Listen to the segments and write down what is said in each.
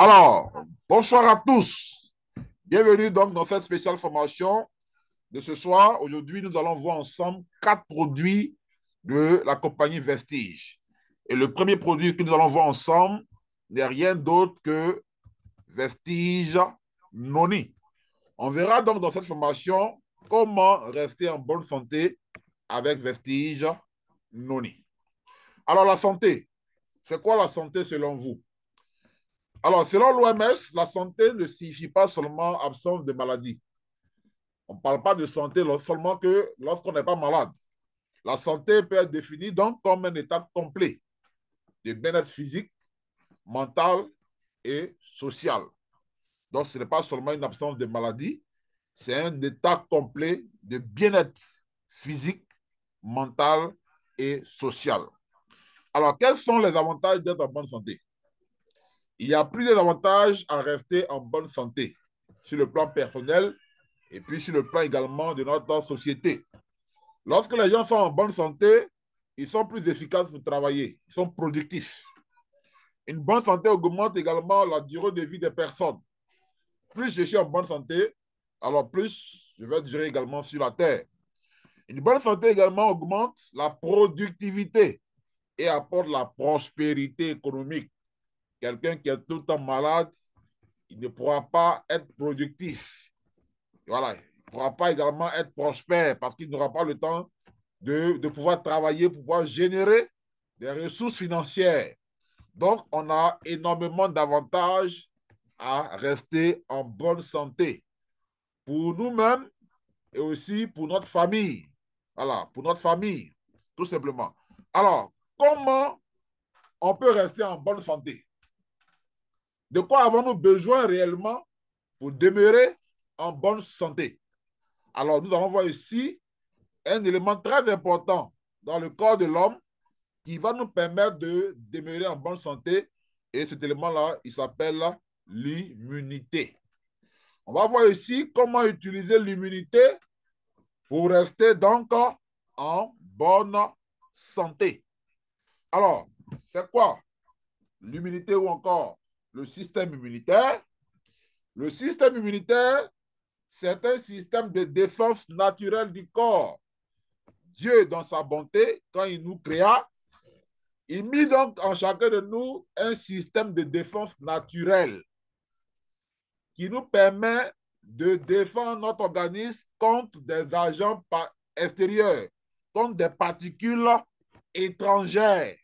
Alors, bonsoir à tous. Bienvenue donc dans cette spéciale formation de ce soir. Aujourd'hui, nous allons voir ensemble 4 produits de la compagnie Vestige. Et le premier produit que nous allons voir ensemble n'est rien d'autre que Vestige Noni. On verra donc dans cette formation comment rester en bonne santé avec Vestige Noni. Alors, la santé, c'est quoi la santé selon vous? Alors, selon l'OMS, la santé ne signifie pas seulement absence de maladie. On ne parle pas de santé seulement que lorsqu'on n'est pas malade. La santé peut être définie donc comme un état complet de bien-être physique, mental et social. Donc, ce n'est pas seulement une absence de maladie, c'est un état complet de bien-être physique, mental et social. Alors, quels sont les avantages d'être en bonne santé? Il y a plusieurs avantages à rester en bonne santé sur le plan personnel et puis sur le plan également de notre société. Lorsque les gens sont en bonne santé, ils sont plus efficaces pour travailler, ils sont productifs. Une bonne santé augmente également la durée de vie des personnes. Plus je suis en bonne santé, alors plus je vais durer également sur la terre. Une bonne santé également augmente la productivité et apporte la prospérité économique. Quelqu'un qui est tout le temps malade, il ne pourra pas être productif. Voilà. Il ne pourra pas également être prospère parce qu'il n'aura pas le temps de pouvoir travailler, pour pouvoir générer des ressources financières. Donc, on a énormément d'avantages à rester en bonne santé pour nous-mêmes et aussi pour notre famille. Voilà, pour notre famille, tout simplement. Alors, comment on peut rester en bonne santé? De quoi avons-nous besoin réellement pour demeurer en bonne santé? Alors, nous allons voir ici un élément très important dans le corps de l'homme qui va nous permettre de demeurer en bonne santé. Et cet élément-là, il s'appelle l'immunité. On va voir ici comment utiliser l'immunité pour rester donc en bonne santé. Alors, c'est quoi l'immunité ou encore le système immunitaire? Le système immunitaire, c'est un système de défense naturelle du corps. Dieu, dans sa bonté, quand il nous créa, il mit donc en chacun de nous un système de défense naturelle qui nous permet de défendre notre organisme contre des agents extérieurs, contre des particules étrangères.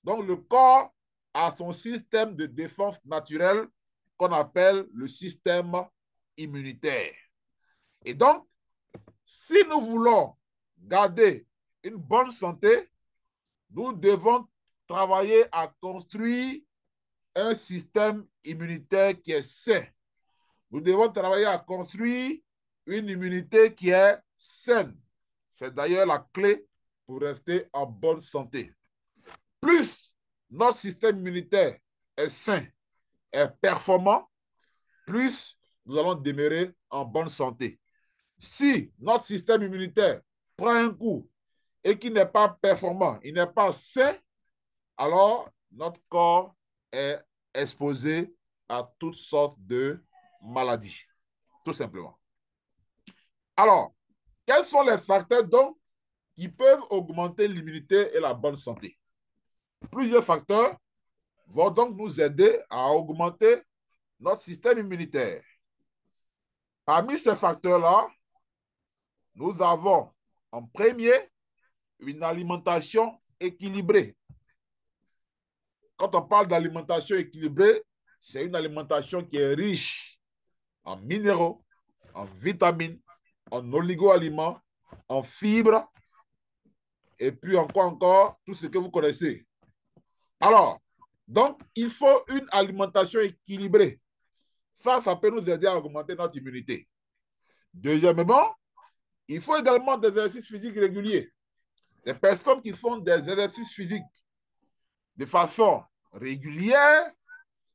Donc, le corps a son système de défense naturelle qu'on appelle le système immunitaire. Et donc, si nous voulons garder une bonne santé, nous devons travailler à construire un système immunitaire qui est sain. Nous devons travailler à construire une immunité qui est saine. C'est d'ailleurs la clé pour rester en bonne santé. Plus notre système immunitaire est sain, est performant, plus nous allons demeurer en bonne santé. Si notre système immunitaire prend un coup et qu'il n'est pas performant, il n'est pas sain, alors notre corps est exposé à toutes sortes de maladies, tout simplement. Alors, quels sont les facteurs donc qui peuvent augmenter l'immunité et la bonne santé? Plusieurs facteurs vont donc nous aider à augmenter notre système immunitaire. Parmi ces facteurs-là, nous avons en premier une alimentation équilibrée. Quand on parle d'alimentation équilibrée, c'est une alimentation qui est riche en minéraux, en vitamines, en oligo-aliments, en fibres, et puis en quoi encore, tout ce que vous connaissez. Alors, donc, il faut une alimentation équilibrée. Ça peut nous aider à augmenter notre immunité. Deuxièmement, il faut également des exercices physiques réguliers. Les personnes qui font des exercices physiques de façon régulière,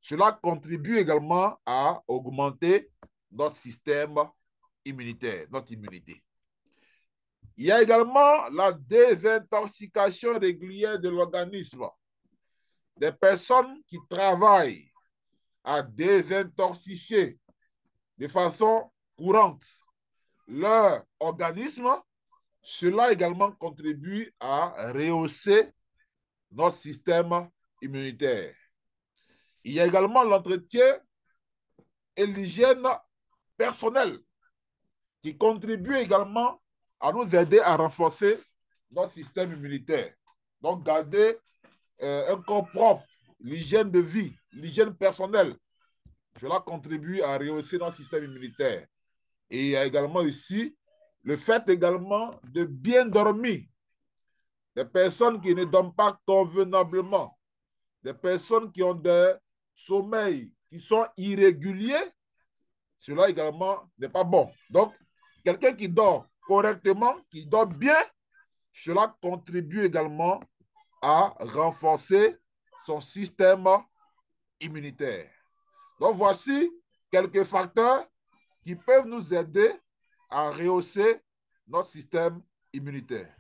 cela contribue également à augmenter notre système immunitaire, notre immunité. Il y a également la désintoxication régulière de l'organisme. Des personnes qui travaillent à désintoxifier de façon courante leur organisme, cela également contribue à rehausser notre système immunitaire. Il y a également l'entretien et l'hygiène personnelle qui contribuent également à nous aider à renforcer notre système immunitaire. Donc, garder un corps propre, l'hygiène de vie, l'hygiène personnelle, cela contribue à rehausser notre système immunitaire. Et il y a également ici le fait également de bien dormir. Des personnes qui ne dorment pas convenablement, des personnes qui ont des sommeils qui sont irréguliers, cela également n'est pas bon. Donc, quelqu'un qui dort correctement, qui dort bien, cela contribue également à renforcer son système immunitaire. Donc, voici quelques facteurs qui peuvent nous aider à rehausser notre système immunitaire.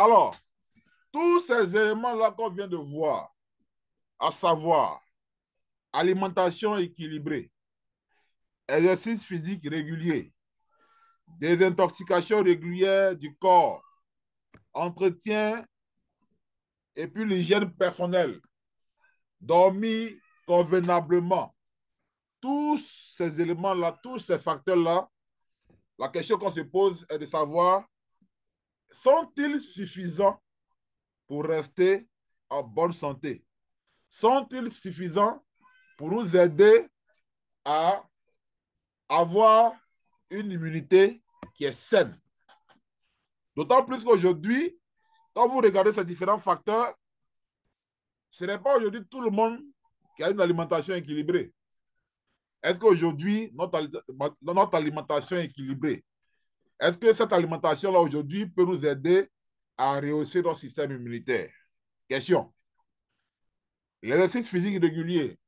Alors, tous ces éléments-là qu'on vient de voir, à savoir alimentation équilibrée, exercice physique régulier, désintoxication régulière du corps, entretien et puis l'hygiène personnelle, dormir convenablement. Tous ces éléments-là, tous ces facteurs-là, la question qu'on se pose est de savoir, sont-ils suffisants pour rester en bonne santé? Sont-ils suffisants pour nous aider à avoir une immunité qui est saine? D'autant plus qu'aujourd'hui, quand vous regardez ces différents facteurs, ce n'est pas aujourd'hui tout le monde qui a une alimentation équilibrée. Est-ce qu'aujourd'hui, notre alimentation est équilibrée? Est-ce que cette alimentation-là aujourd'hui peut nous aider à rehausser notre système immunitaire? Question. L'exercice physique régulier.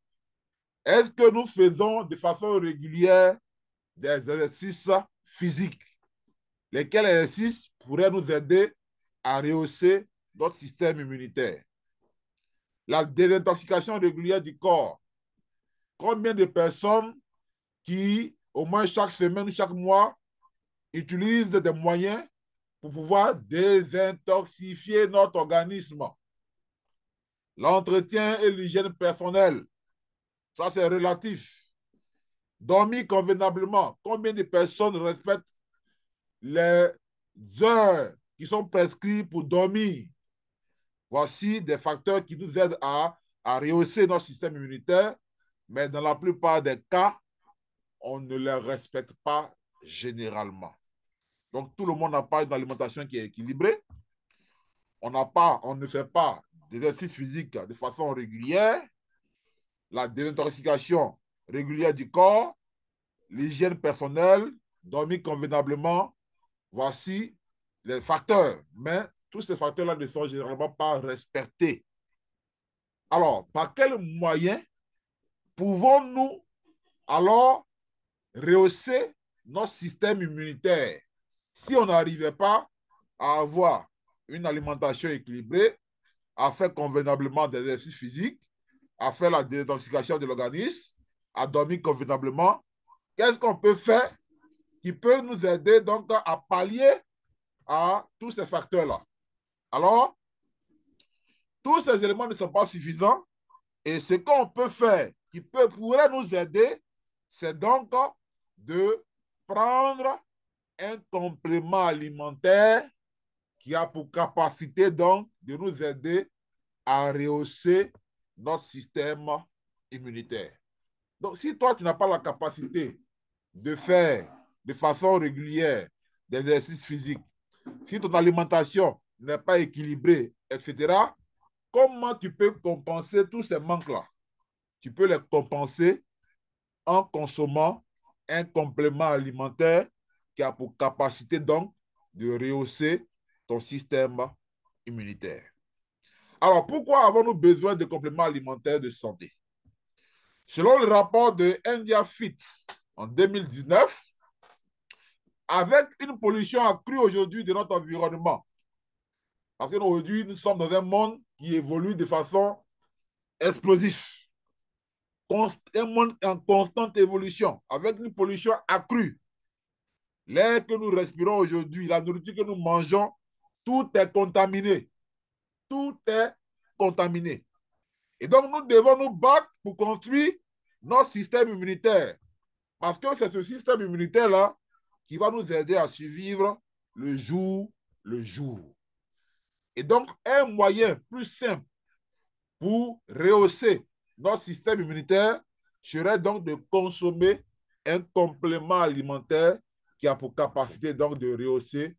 Est-ce que nous faisons de façon régulière des exercices physiques? Lesquels exercices pourraient nous aider à rehausser notre système immunitaire? La désintoxication régulière du corps. Combien de personnes qui, au moins chaque semaine ou chaque mois, utilisent des moyens pour pouvoir désintoxifier notre organisme? L'entretien et l'hygiène personnelle, ça c'est relatif. Dormir convenablement. Combien de personnes respectent les heures qui sont prescrites pour dormir? Voici des facteurs qui nous aident à rehausser notre système immunitaire, mais dans la plupart des cas, on ne les respecte pas généralement. Donc, tout le monde n'a pas une alimentation qui est équilibrée. On ne fait pas d'exercice physique de façon régulière. La désintoxication régulière du corps, l'hygiène personnelle, dormir convenablement, voici les facteurs. Mais tous ces facteurs-là ne sont généralement pas respectés. Alors, par quels moyens pouvons-nous alors rehausser notre système immunitaire si on n'arrivait pas à avoir une alimentation équilibrée, à faire convenablement des exercices physiques, à faire la désintoxication de l'organisme, à dormir convenablement? Qu'est-ce qu'on peut faire qui peut nous aider donc à pallier à tous ces facteurs-là? Alors, tous ces éléments ne sont pas suffisants et ce qu'on peut faire qui pourrait nous aider, c'est donc de prendre un complément alimentaire qui a pour capacité donc de nous aider à rehausser notre système immunitaire. Donc, si toi, tu n'as pas la capacité de faire de façon régulière des exercices physiques, si ton alimentation n'est pas équilibrée, etc., comment tu peux compenser tous ces manques-là? Tu peux les compenser en consommant un complément alimentaire qui a pour capacité donc de rehausser ton système immunitaire. Alors, pourquoi avons-nous besoin de compléments alimentaires de santé? Selon le rapport de India Fit en 2019, avec une pollution accrue aujourd'hui de notre environnement, parce qu'aujourd'hui, nous sommes dans un monde qui évolue de façon explosive, un monde en constante évolution, avec une pollution accrue. L'air que nous respirons aujourd'hui, la nourriture que nous mangeons, tout est contaminé. Tout est contaminé. Et donc, nous devons nous battre pour construire notre système immunitaire. Parce que c'est ce système immunitaire-là qui va nous aider à survivre le jour le jour. Et donc, un moyen plus simple pour rehausser notre système immunitaire serait donc de consommer un complément alimentaire qui a pour capacité donc de rehausser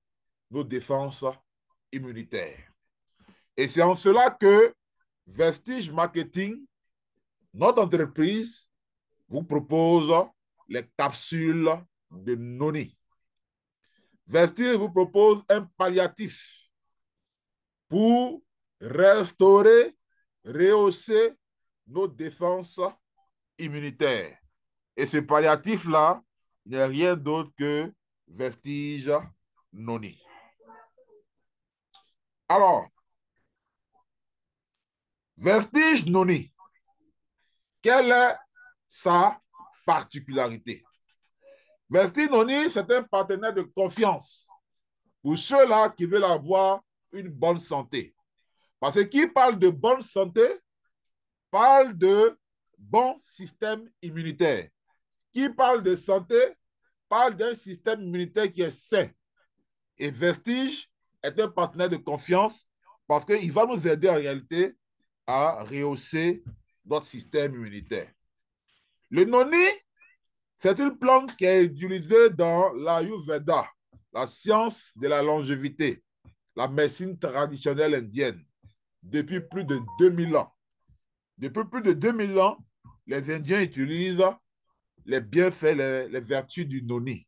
nos défenses immunitaires. Et c'est en cela que Vestige Marketing, notre entreprise, vous propose les capsules de Noni. Vestige vous propose un palliatif pour restaurer, rehausser nos défenses immunitaires. Et ce palliatif-là, il n'est rien d'autre que Vestige Noni. Alors, Vestige Noni, quelle est sa particularité? Vestige Noni, c'est un partenaire de confiance pour ceux-là qui veulent avoir une bonne santé. Parce que qui parle de bonne santé parle de bon système immunitaire. Qui parle de santé parle d'un système immunitaire qui est sain. Et Vestige est un partenaire de confiance parce qu'il va nous aider en réalité à rehausser notre système immunitaire. Le noni, c'est une plante qui est utilisée dans l'Ayurveda, la science de la longévité, la médecine traditionnelle indienne, depuis plus de 2000 ans. Depuis plus de 2000 ans, les Indiens utilisent les bienfaits, les vertus du noni,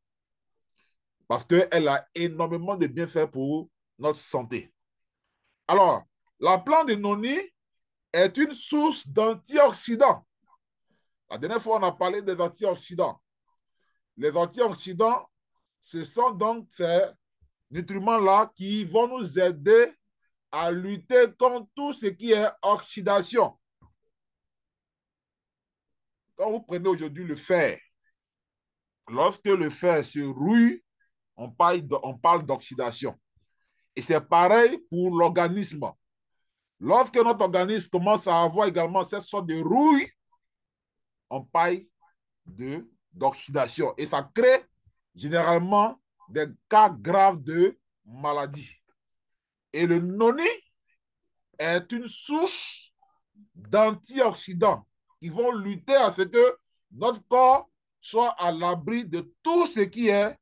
parce qu'elle a énormément de bienfaits pour notre santé. Alors, la plante de noni est une source d'antioxydants. La dernière fois, on a parlé des antioxydants. Les antioxydants, ce sont donc ces nutriments-là qui vont nous aider à lutter contre tout ce qui est oxydation. Quand vous prenez aujourd'hui le fer, lorsque le fer se rouille, on parle d'oxydation. Et c'est pareil pour l'organisme. Lorsque notre organisme commence à avoir également cette sorte de rouille, on parle d'oxydation. Et ça crée généralement des cas graves de maladie. Et le noni est une source d'antioxydants qui vont lutter à ce que notre corps soit à l'abri de tout ce qui est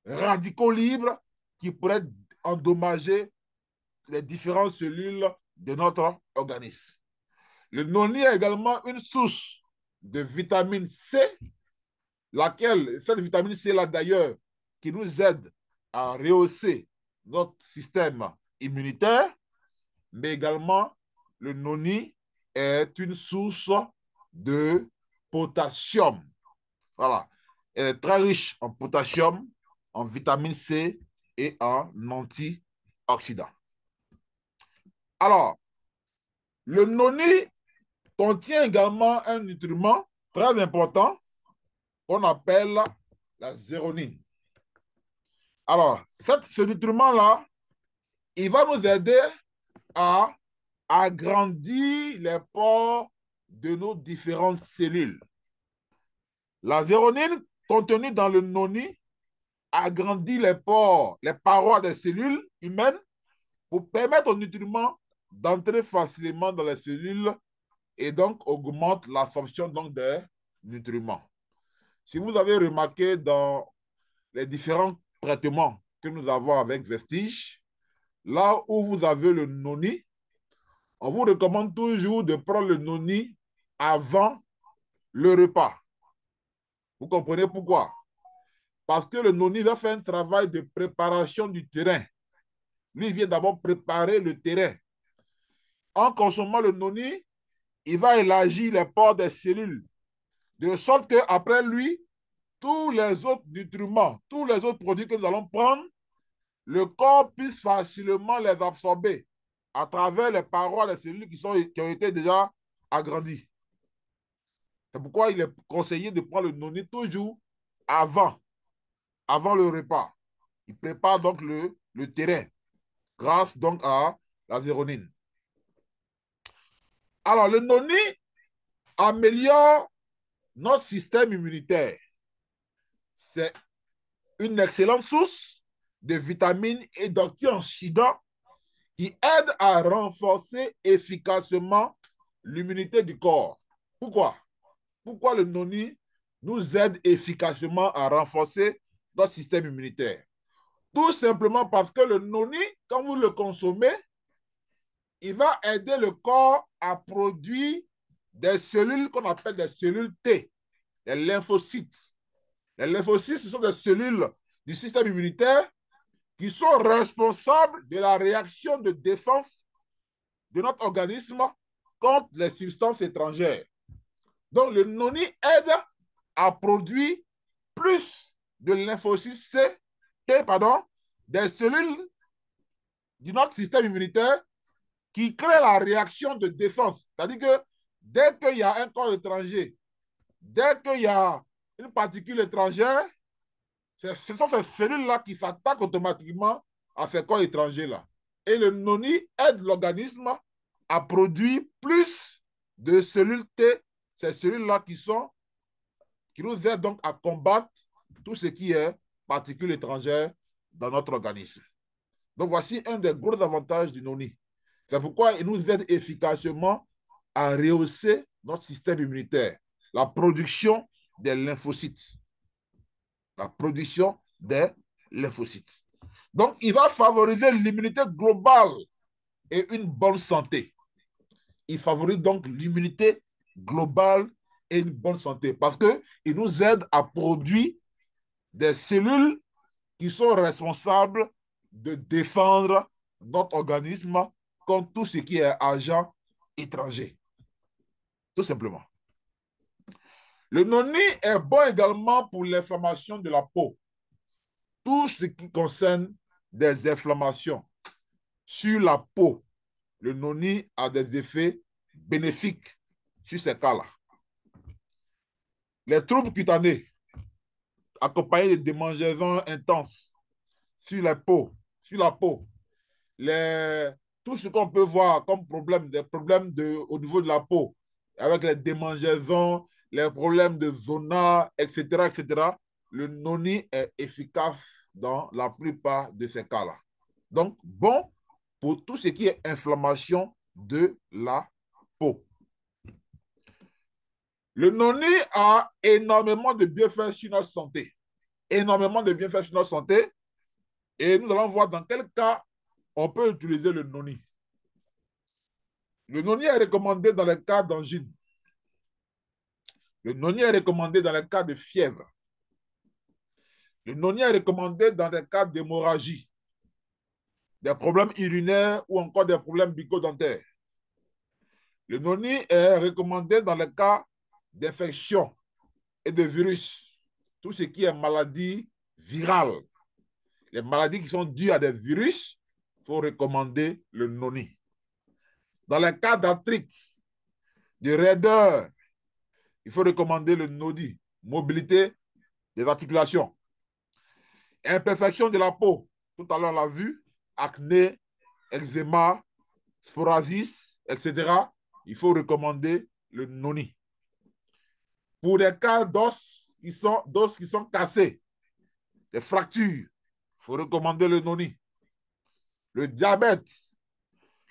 radicaux libres qui pourraient endommager les différentes cellules de notre organisme. Le noni est également une source de vitamine C, cette vitamine C-là d'ailleurs, qui nous aide à rehausser notre système immunitaire, mais également le noni est une source de potassium. Voilà. Elle est très riche en potassium, en vitamine C et en antioxydants. Alors, le noni contient également un nutriment très important qu'on appelle la zéronine. Alors, ce nutriment-là, il va nous aider à agrandir les pores de nos différentes cellules. La zéronine contenue dans le noni agrandit les pores, les parois des cellules humaines pour permettre aux nutriments d'entrer facilement dans les cellules et donc augmente l'absorption des nutriments. Si vous avez remarqué dans les différents traitements que nous avons avec Vestige, là où vous avez le noni, on vous recommande toujours de prendre le noni avant le repas. Vous comprenez pourquoi? Parce que le noni va faire un travail de préparation du terrain. Lui, il vient d'abord préparer le terrain. En consommant le noni, il va élargir les pores des cellules, de sorte qu'après lui, tous les autres nutriments, tous les autres produits que nous allons prendre, le corps puisse facilement les absorber à travers les parois des cellules qui ont été déjà agrandies. C'est pourquoi il est conseillé de prendre le noni toujours avant, avant le repas. Il prépare donc le terrain grâce donc à la véronine. Alors, le noni améliore notre système immunitaire. C'est une excellente source de vitamines et d'antioxydants qui aident à renforcer efficacement l'immunité du corps. Pourquoi? Pourquoi le noni nous aide efficacement à renforcer notre système immunitaire? Tout simplement parce que le noni, quand vous le consommez, il va aider le corps à produire des cellules qu'on appelle des cellules T, les lymphocytes. Les lymphocytes, ce sont des cellules du système immunitaire qui sont responsables de la réaction de défense de notre organisme contre les substances étrangères. Donc, le noni aide à produire plus de lymphocytes C, T, pardon, des cellules de notre système immunitaire qui créent la réaction de défense. C'est-à-dire que dès qu'il y a un corps étranger, dès qu'il y a une particule étrangère, ce sont ces cellules-là qui s'attaquent automatiquement à ces corps étrangers-là. Et le noni aide l'organisme à produire plus de cellules T, ces cellules-là qui nous aident donc à combattre tout ce qui est particules étrangères dans notre organisme. Donc voici un des gros avantages du noni. C'est pourquoi il nous aide efficacement à rehausser notre système immunitaire, la production des lymphocytes. La production des lymphocytes. Donc, il va favoriser l'immunité globale et une bonne santé. Il favorise donc l'immunité globale et une bonne santé parce qu'il nous aide à produire des cellules qui sont responsables de défendre notre organisme contre tout ce qui est agent étranger. Tout simplement. Le noni est bon également pour l'inflammation de la peau. Tout ce qui concerne des inflammations sur la peau, le noni a des effets bénéfiques sur ces cas-là. Les troubles cutanés, accompagnés de démangeaisons intenses sur la peau, tout ce qu'on peut voir comme problème, des problèmes au niveau de la peau, avec les démangeaisons, les problèmes de zona, etc., etc., le noni est efficace dans la plupart de ces cas-là. Donc, bon pour tout ce qui est inflammation de la peau. Le noni a énormément de bienfaits sur notre santé. Énormément de bienfaits sur notre santé. Et nous allons voir dans quel cas on peut utiliser le noni. Le noni est recommandé dans le cas d'angine. Le noni est recommandé dans le cas de fièvre. Le noni est recommandé dans le cas d'hémorragie, des problèmes urinaires ou encore des problèmes bucco-dentaires. Le noni est recommandé dans le cas d'infection et de virus, tout ce qui est maladie virale. Les maladies qui sont dues à des virus, il faut recommander le noni. Dans le cas d'arthrite, de raideur, il faut recommander le noni, mobilité des articulations. Imperfection de la peau, tout à l'heure on l'a vu, acné, eczéma, psoriasis, etc. Il faut recommander le noni. Pour les cas d'os qui sont cassés, des fractures, il faut recommander le noni. Le diabète,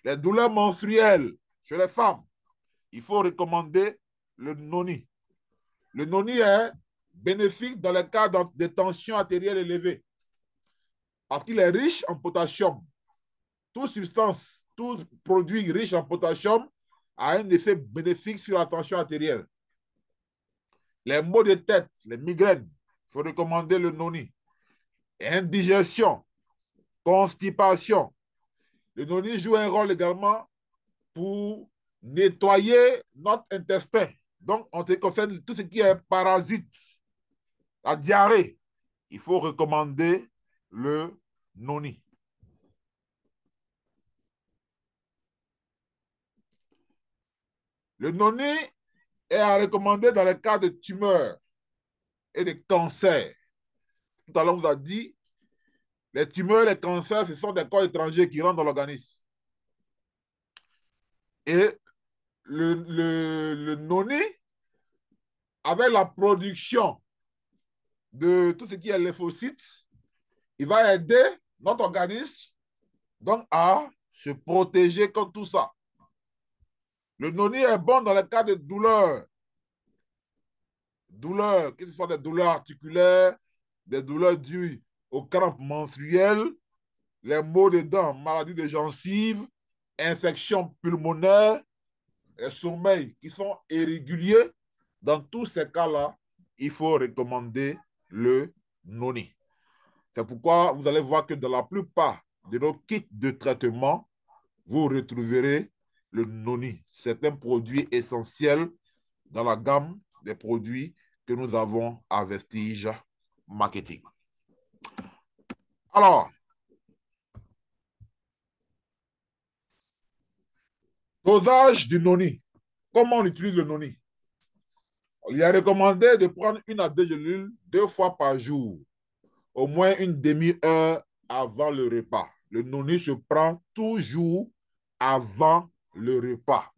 les douleurs menstruelles chez les femmes, il faut recommander le noni. Le noni est bénéfique dans le cas de tensions artérielles élevées parce qu'il est riche en potassium. Toute substance, tout produit riche en potassium a un effet bénéfique sur la tension artérielle. Les maux de tête, les migraines, il faut recommander le noni. Indigestion, constipation. Le noni joue un rôle également pour nettoyer notre intestin. Donc, on te concerne tout ce qui est parasite, la diarrhée. Il faut recommander le noni. Le noni est à recommander dans le cas de tumeurs et de cancers. Tout à l'heure, on vous a dit, les tumeurs et les cancers, ce sont des corps étrangers qui rentrent dans l'organisme. Et le noni, avec la production de tout ce qui est lymphocytes, il va aider notre organisme donc à se protéger contre tout ça. Le noni est bon dans le cas de douleurs. Douleurs, que ce soit des douleurs articulaires, des douleurs dues aux crampes menstruelles, les maux de dents, maladies de gencives, infections pulmonaires, les sommeils qui sont irréguliers. Dans tous ces cas-là, il faut recommander le noni. C'est pourquoi vous allez voir que dans la plupart de nos kits de traitement, vous retrouverez le noni. C'est un produit essentiel dans la gamme des produits que nous avons à Vestige Marketing. Alors, dosage du noni. Comment on utilise le noni? Il est recommandé de prendre 1 à 2 gélules 2 fois par jour, au moins une demi-heure avant le repas. Le noni se prend toujours avant le repas.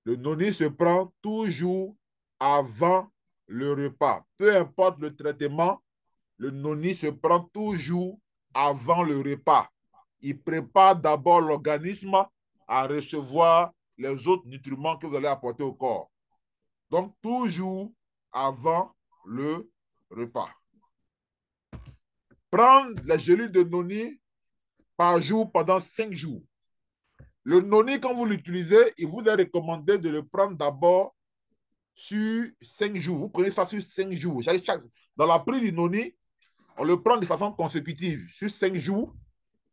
Le noni se prend toujours avant le repas. Peu importe le traitement, le noni se prend toujours avant le repas. Il prépare d'abord l'organisme à recevoir les autres nutriments que vous allez apporter au corps. Donc, toujours avant le repas. Prendre les gélules de noni par jour pendant 5 jours. Le noni, quand vous l'utilisez, il vous est recommandé de le prendre d'abord sur 5 jours. Vous prenez ça sur 5 jours. Dans la prise du noni, on le prend de façon consécutive sur 5 jours.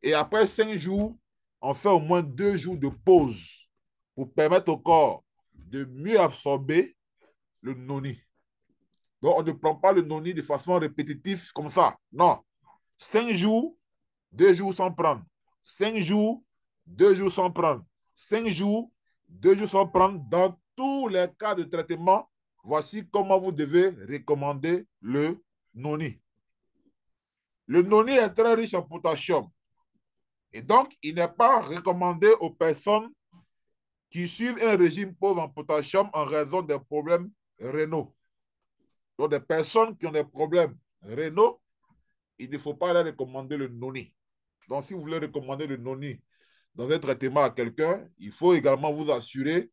Et après 5 jours, on fait au moins 2 jours de pause pour permettre au corps de mieux absorber le noni. Donc, on ne prend pas le noni de façon répétitive comme ça. Non. 5 jours, 2 jours sans prendre. 5 jours, 2 jours sans prendre. 5 jours, 2 jours sans prendre. Dans tous les cas de traitement, voici comment vous devez recommander le noni. Le noni est très riche en potassium. Et donc, il n'est pas recommandé aux personnes qui suivent un régime pauvre en potassium en raison des problèmes rénaux. Donc, des personnes qui ont des problèmes rénaux, il ne faut pas leur recommander le noni. Donc, si vous voulez recommander le noni dans un traitement à quelqu'un, il faut également vous assurer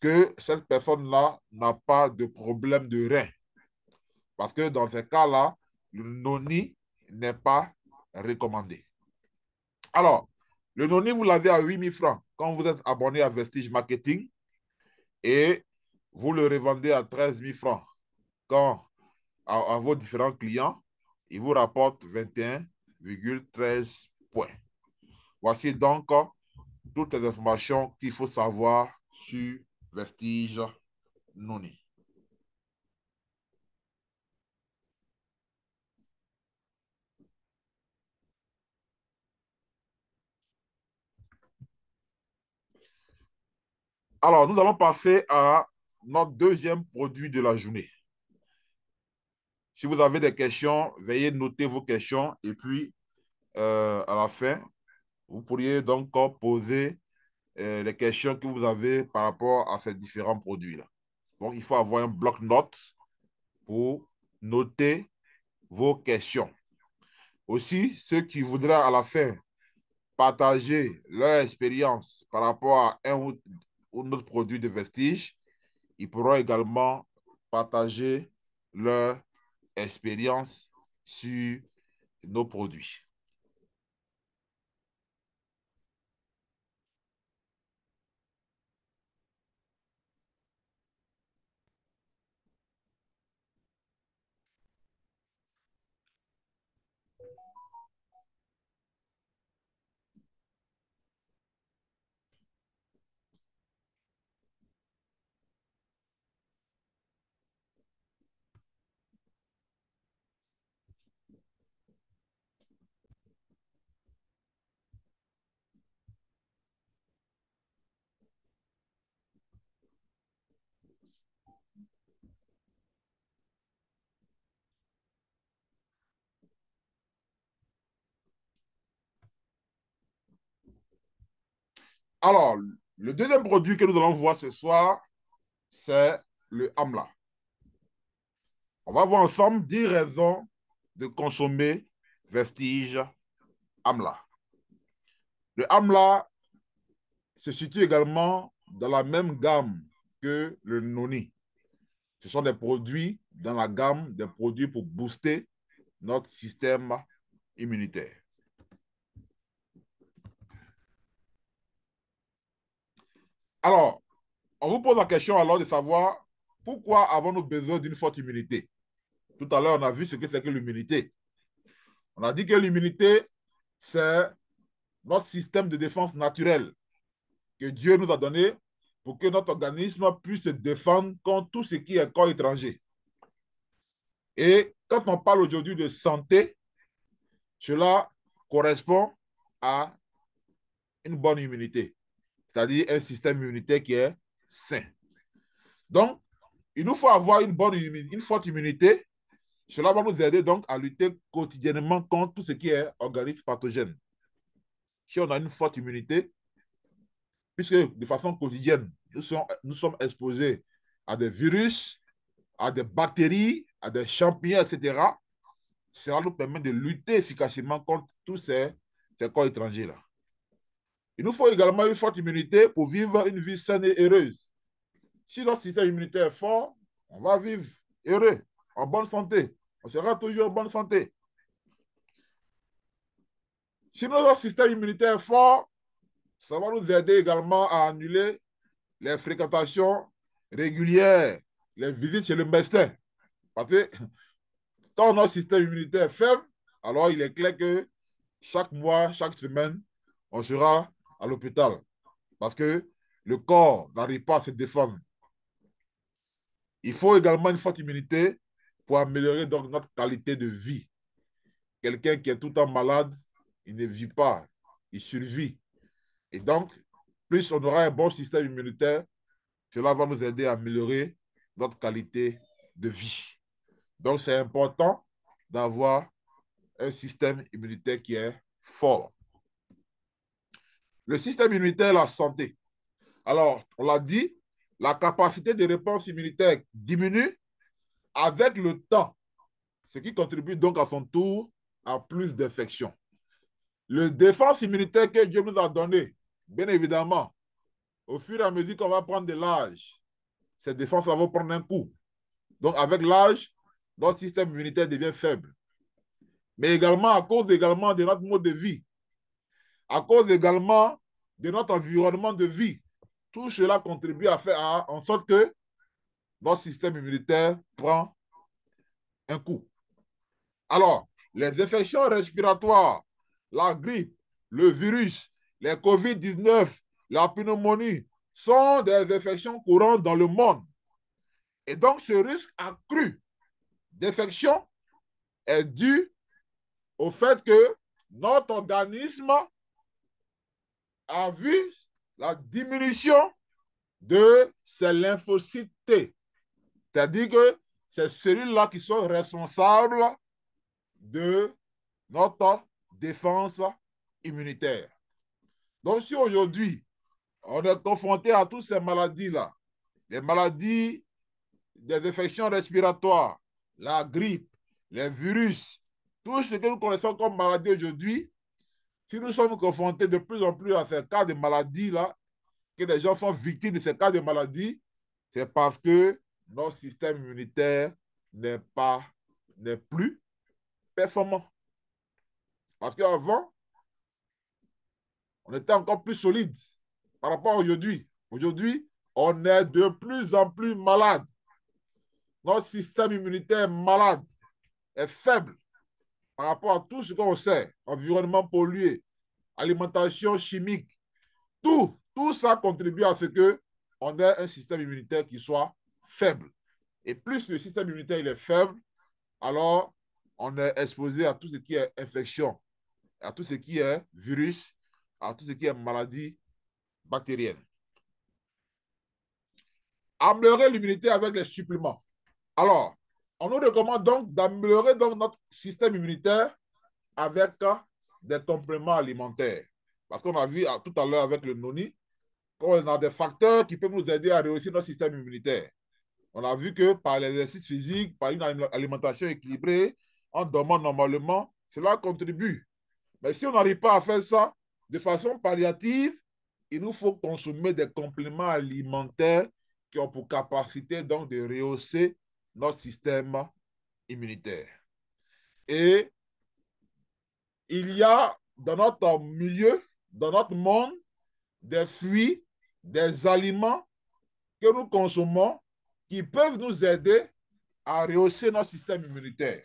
que cette personne-là n'a pas de problème de rein. Parce que dans ces cas-là, le noni n'est pas recommandé. Alors, le noni, vous l'avez à 8 000 francs quand vous êtes abonné à Vestige Marketing et vous le revendez à 13 000 francs quand à vos différents clients, ils vous rapportent 21,13 points. Voici donc toutes les informations qu'il faut savoir sur Vestige Noni. Alors, nous allons passer à notre deuxième produit de la journée. Si vous avez des questions, veuillez noter vos questions et puis à la fin, vous pourriez donc poser les questions que vous avez par rapport à ces différents produits-là. Donc, il faut avoir un bloc-notes pour noter vos questions. Aussi, ceux qui voudraient à la fin partager leur expérience par rapport à un ou autre produit de Vestige, ils pourront également partager leur expérience sur nos produits. Alors, le deuxième produit que nous allons voir ce soir, c'est le AMLA. On va voir ensemble 10 raisons de consommer Vestige AMLA. Le AMLA se situe également dans la même gamme que le Noni. Ce sont des produits dans la gamme des produits pour booster notre système immunitaire. Alors, on vous pose la question alors de savoir pourquoi avons-nous besoin d'une forte immunité? Tout à l'heure, on a vu ce que c'est que l'immunité. On a dit que l'immunité, c'est notre système de défense naturel que Dieu nous a donné pour que notre organisme puisse se défendre contre tout ce qui est corps étranger. Et quand on parle aujourd'hui de santé, cela correspond à une bonne immunité, c'est-à-dire un système immunitaire qui est sain. Donc, il nous faut avoir une forte immunité. Cela va nous aider donc à lutter quotidiennement contre tout ce qui est organisme pathogène. Si on a une forte immunité, puisque de façon quotidienne, nous sommes exposés à des virus, à des bactéries, à des champignons, etc., cela nous permet de lutter efficacement contre tous ces corps étrangers-là. Il nous faut également une forte immunité pour vivre une vie saine et heureuse. Si notre système immunitaire est fort, on va vivre heureux, en bonne santé. On sera toujours en bonne santé. Si notre système immunitaire est fort, ça va nous aider également à annuler les fréquentations régulières, les visites chez le médecin. Parce que quand notre système immunitaire est faible, alors il est clair que chaque mois, chaque semaine, on sera à l'hôpital. Parce que le corps n'arrive pas à se défendre. Il faut également une forte immunité pour améliorer donc notre qualité de vie. Quelqu'un qui est tout le temps malade, il ne vit pas, il survit. Et donc, plus on aura un bon système immunitaire, cela va nous aider à améliorer notre qualité de vie. Donc, c'est important d'avoir un système immunitaire qui est fort. Le système immunitaire, la santé. Alors, on l'a dit, la capacité de réponse immunitaire diminue avec le temps, ce qui contribue donc à son tour à plus d'infections. Le défense immunitaire que Dieu nous a donné, bien évidemment, au fur et à mesure qu'on va prendre de l'âge, cette défense va prendre un coup. Donc, avec l'âge, notre système immunitaire devient faible. Mais également à cause également de notre mode de vie, à cause également de notre environnement de vie. Tout cela contribue à faire en sorte que notre système immunitaire prend un coup. Alors, les infections respiratoires, la grippe, le virus, les COVID-19, la pneumonie sont des infections courantes dans le monde. Et donc, ce risque accru d'infection est dû au fait que notre organisme a vu la diminution de ces lymphocytes T. C'est-à-dire que c'est celui-là qui sont responsables de notre défense immunitaire. Donc, si aujourd'hui, on est confronté à toutes ces maladies-là, les maladies des infections respiratoires, la grippe, les virus, tout ce que nous connaissons comme maladie aujourd'hui, si nous sommes confrontés de plus en plus à ces cas de maladies-là, que les gens sont victimes de ces cas de maladies, c'est parce que notre système immunitaire n'est plus performant. Parce qu'avant, on était encore plus solide par rapport à aujourd'hui. Aujourd'hui, on est de plus en plus malade. Notre système immunitaire est malade, est faible par rapport à tout ce qu'on sait. Environnement pollué, alimentation chimique, tout ça contribue à ce qu'on ait un système immunitaire qui soit faible. Et plus le système immunitaire il est faible, alors on est exposé à tout ce qui est infection, à tout ce qui est virus, à tout ce qui est maladie bactérienne. Améliorer l'immunité avec les suppléments. Alors, on nous recommande donc d'améliorer donc notre système immunitaire avec des compléments alimentaires. Parce qu'on a vu tout à l'heure avec le noni, qu'on a des facteurs qui peuvent nous aider à réussir notre système immunitaire. On a vu que par l'exercice physique, par une alimentation équilibrée, en dormant normalement, cela contribue. Mais si on n'arrive pas à faire ça de façon palliative, il nous faut consommer des compléments alimentaires qui ont pour capacité donc de rehausser notre système immunitaire. Et il y a dans notre milieu, dans notre monde, des fruits, des aliments que nous consommons qui peuvent nous aider à rehausser notre système immunitaire.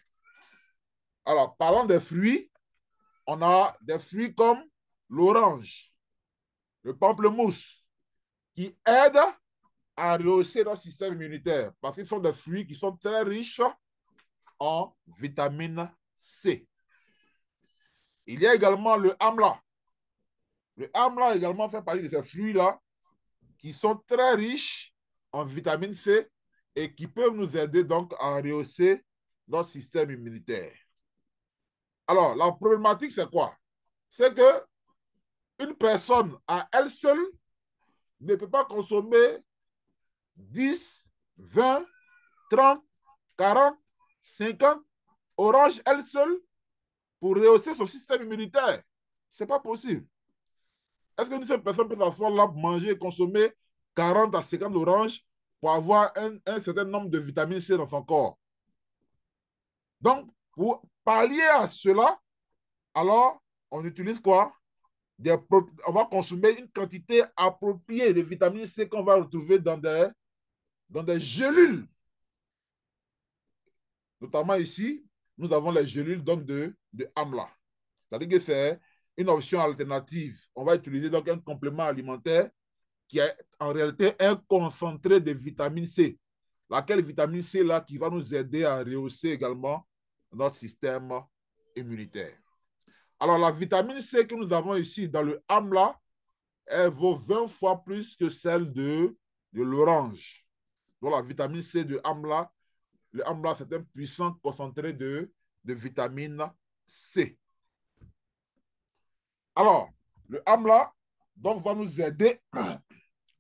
Alors, parlons des fruits. On a des fruits comme l'orange, le pamplemousse, qui aident à rehausser notre système immunitaire parce qu'ils sont des fruits qui sont très riches en vitamine C. Il y a également le amla. Le amla également fait partie de ces fruits-là qui sont très riches en vitamine C et qui peuvent nous aider donc à rehausser notre système immunitaire. Alors, la problématique, c'est quoi? C'est que une personne à elle seule ne peut pas consommer 10, 20, 30, 40, 50 oranges elle seule pour rehausser son système immunitaire. Ce n'est pas possible. Est-ce qu'une seule personne peut s'asseoir là, manger et consommer 40 à 50 oranges pour avoir un certain nombre de vitamines C dans son corps? Donc, pour pallier à cela, alors, on utilise quoi? On va consommer une quantité appropriée de vitamine C qu'on va retrouver dans des gélules. Notamment ici, nous avons les gélules donc de AMLA. C'est-à-dire que c'est une option alternative. On va utiliser donc un complément alimentaire qui est en réalité un concentré de vitamine C. Laquelle vitamine C là qui va nous aider à rehausser également notre système immunitaire. Alors, la vitamine C que nous avons ici dans le AMLA, elle vaut 20 fois plus que celle de l'orange. Donc, la vitamine C de AMLA, le AMLA, c'est un puissant concentré de vitamine C. Alors, le AMLA donc, va nous aider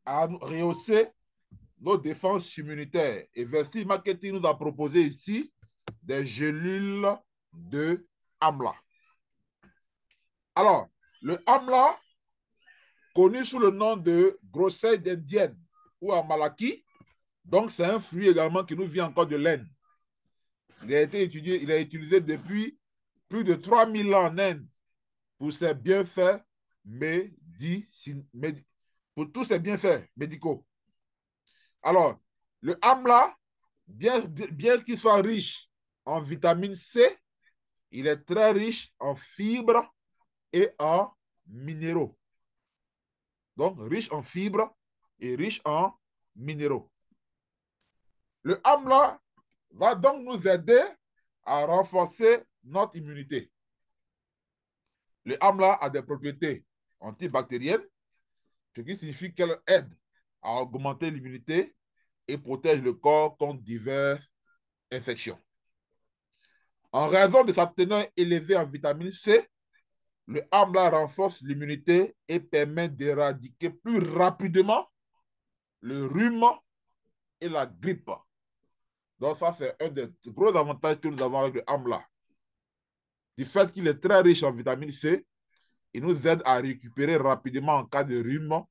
à rehausser nos défenses immunitaires. Et Vestige Marketing nous a proposé ici des gélules de AMLA. Alors, le AMLA, connu sous le nom de groseille d'indienne ou amalaki, donc c'est un fruit également qui nous vient encore de l'Inde. Il a été étudié, il a été utilisé depuis plus de 3000 ans en Inde pour ses bienfaits pour tous ses bienfaits médicaux. Alors, le AMLA, bien qu'il soit riche en vitamine C, il est très riche en fibres et en minéraux. Donc, riche en fibres et riche en minéraux. Le AMLA va donc nous aider à renforcer notre immunité. Le AMLA a des propriétés antibactériennes, ce qui signifie qu'elle aide à augmenter l'immunité et protège le corps contre diverses infections. En raison de sa teneur élevée en vitamine C, le AMLA renforce l'immunité et permet d'éradiquer plus rapidement le rhume et la grippe. Donc ça, c'est un des gros avantages que nous avons avec le AMLA. Du fait qu'il est très riche en vitamine C, il nous aide à récupérer rapidement en cas de rhume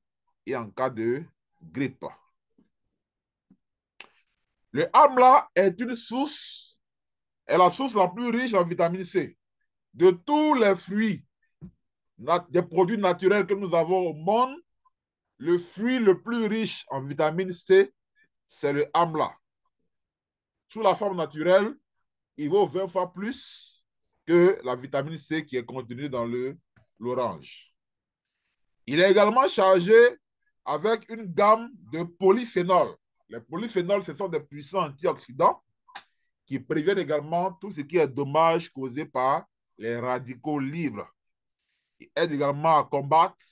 et en cas de grippe. Le amla est une source, est la source la plus riche en vitamine C. De tous les fruits, des produits naturels que nous avons au monde, le fruit le plus riche en vitamine C, c'est le amla. Sous la forme naturelle, il vaut 20 fois plus que la vitamine C qui est contenue dans l'orange. Il est également chargé avec une gamme de polyphénols. Les polyphénols, ce sont des puissants antioxydants qui préviennent également tout ce qui est dommage causé par les radicaux libres. Il aide également à combattre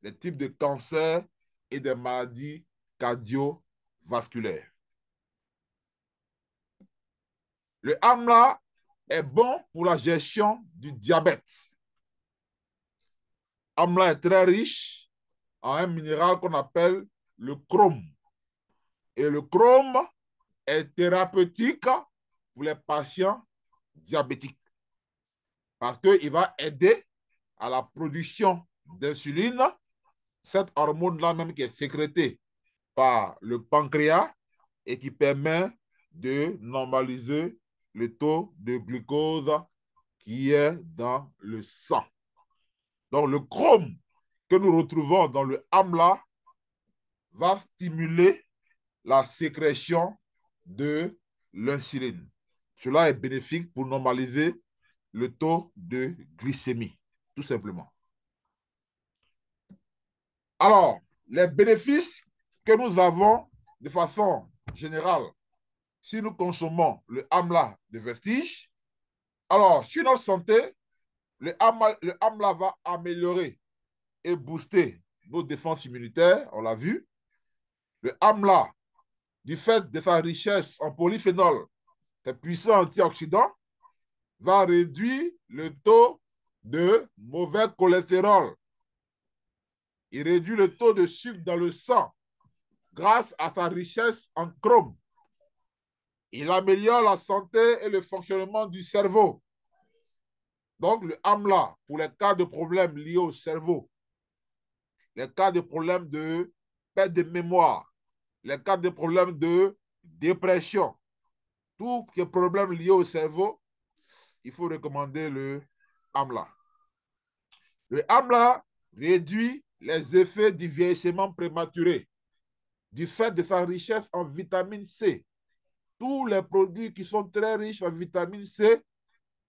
les types de cancers et des maladies cardiovasculaires. Le amla est bon pour la gestion du diabète. Amla est très riche en un minéral qu'on appelle le chrome. Et le chrome est thérapeutique pour les patients diabétiques parce qu'il va aider à la production d'insuline, cette hormone-là même qui est sécrétée par le pancréas et qui permet de normaliser le taux de glucose qui est dans le sang. Donc, le chrome que nous retrouvons dans le amla va stimuler la sécrétion de l'insuline. Cela est bénéfique pour normaliser le taux de glycémie, tout simplement. Alors, les bénéfices que nous avons de façon générale si nous consommons le amla de vestige, alors sur notre santé, le amla va améliorer et booster nos défenses immunitaires, on l'a vu. Le amla, du fait de sa richesse en polyphénol, ses puissants antioxydants, va réduire le taux de mauvais cholestérol. Il réduit le taux de sucre dans le sang grâce à sa richesse en chrome. Il améliore la santé et le fonctionnement du cerveau. Donc, le amla, pour les cas de problèmes liés au cerveau, les cas de problèmes de perte de mémoire, les cas de problèmes de dépression, tous les problèmes liés au cerveau, il faut recommander le amla. Le amla réduit les effets du vieillissement prématuré du fait de sa richesse en vitamine C. Tous les produits qui sont très riches en vitamine C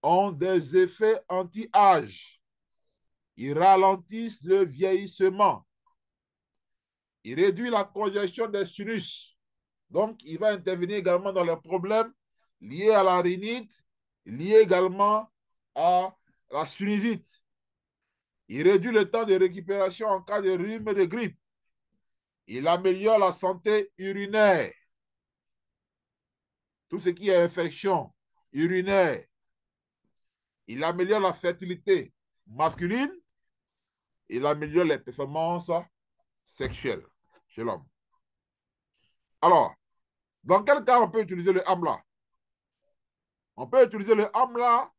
ont des effets anti-âge. Ils ralentissent le vieillissement. Il réduit la congestion des sinus. Donc, il va intervenir également dans les problèmes liés à la rhinite, liés également à la sinusite. Il réduit le temps de récupération en cas de rhume et de grippe. Il améliore la santé urinaire. Tout ce qui est infection urinaire. Il améliore la fertilité masculine. Il améliore les performances sexuelles chez l'homme. Alors, dans quel cas on peut utiliser le amla? On peut utiliser le amla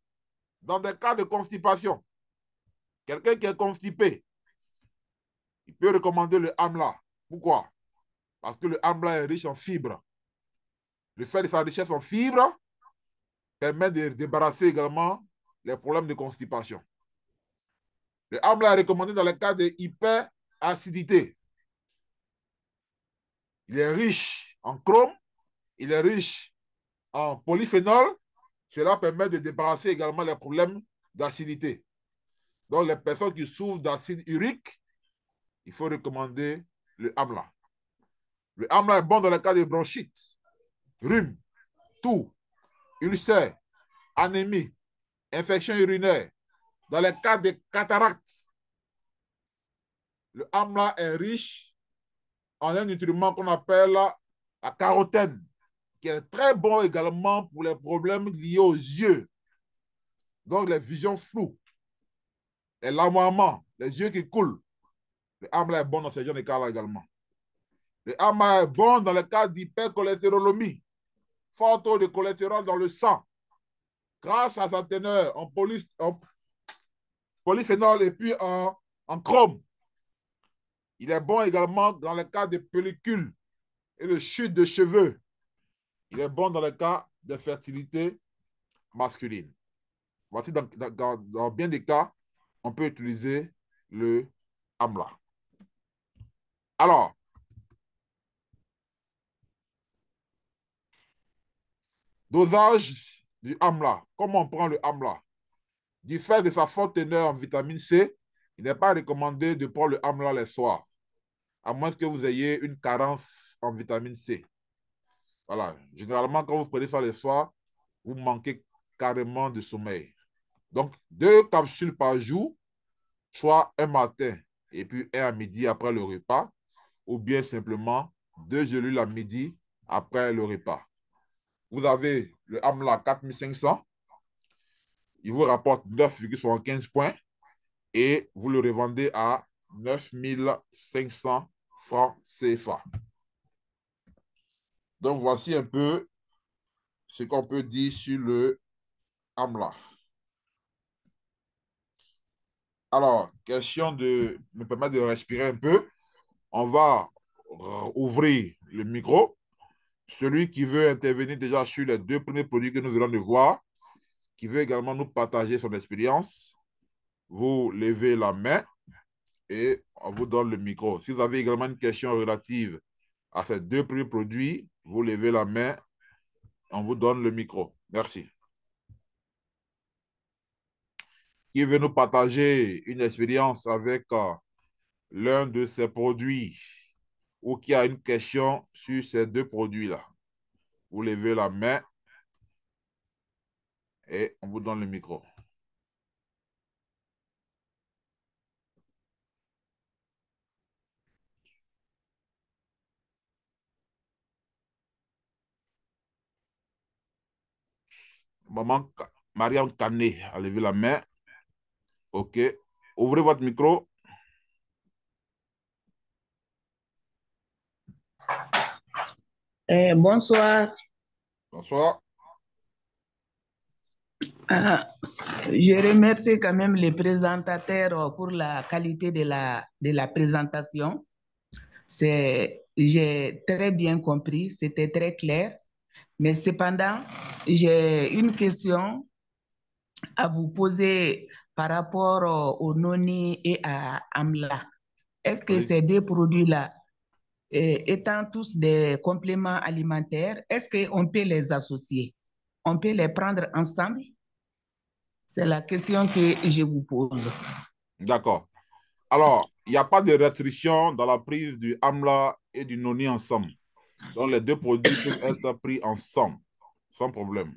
dans des cas de constipation. Quelqu'un qui est constipé, il peut recommander le amla. Pourquoi? Parce que le amla est riche en fibres. Le fait de sa richesse en fibres permet de débarrasser également les problèmes de constipation. Le amla est recommandé dans les cas de hyperacidité. Il est riche en chrome, il est riche en polyphénol. Cela permet de débarrasser également les problèmes d'acidité. Donc, les personnes qui souffrent d'acide urique, il faut recommander le amla. Le amla est bon dans les cas de bronchite, rhume, toux, ulcère, anémie, infection urinaire. Dans les cas de cataracte, le amla est riche en un nutriment qu'on appelle la carotène, qui est très bon également pour les problèmes liés aux yeux. Donc, les visions floues, les lamoiements, les yeux qui coulent. Le amla est bon dans ces genres de cas-là également. Le amla est bon dans le cas d'hypercholestérolémie, fort taux de cholestérol dans le sang, grâce à sa teneur en polyphénol et puis en chrome. Il est bon également dans le cas de pellicules et de chute de cheveux. Il est bon dans le cas de fertilité masculine. Voici dans bien des cas, on peut utiliser le AMLA. Alors, dosage du AMLA. Comment on prend le AMLA? Du fait de sa forte teneur en vitamine C, il n'est pas recommandé de prendre le AMLA les soirs, à moins que vous ayez une carence en vitamine C. Voilà. Généralement, quand vous prenez ça les soirs, vous manquez carrément de sommeil. Donc, 2 capsules par jour, soit un matin et puis un à midi après le repas, ou bien simplement 2 gélules à midi après le repas. Vous avez le AMLA 4500, il vous rapporte 9,75 points et vous le revendez à 9500 francs CFA. Donc, voici un peu ce qu'on peut dire sur le AMLA. Alors, question de me permettre de respirer un peu. On va ouvrir le micro. Celui qui veut intervenir déjà sur les 2 premiers produits que nous venons de voir, qui veut également nous partager son expérience, vous levez la main et on vous donne le micro. Si vous avez également une question relative à ces 2 premiers produits, vous levez la main, on vous donne le micro. Merci. Qui veut nous partager une expérience avec l'un de ces produits ou qui a une question sur ces 2 produits-là? Vous levez la main et on vous donne le micro. Maman Mariam Kané a levé la main. OK. Ouvrez votre micro. Bonsoir. Bonsoir. Ah, je remercie quand même les présentateurs pour la qualité de la présentation. J'ai très bien compris, c'était très clair. Mais cependant, j'ai une question à vous poser par rapport au noni et à AMLA. Est-ce que Allez-y. ces 2 produits-là, étant tous des compléments alimentaires, est-ce qu'on peut les associer? On peut les prendre ensemble? C'est la question que je vous pose. D'accord. Alors, il n'y a pas de restriction dans la prise du AMLA et du noni ensemble. Donc, les 2 produits peuvent être pris ensemble, sans problème.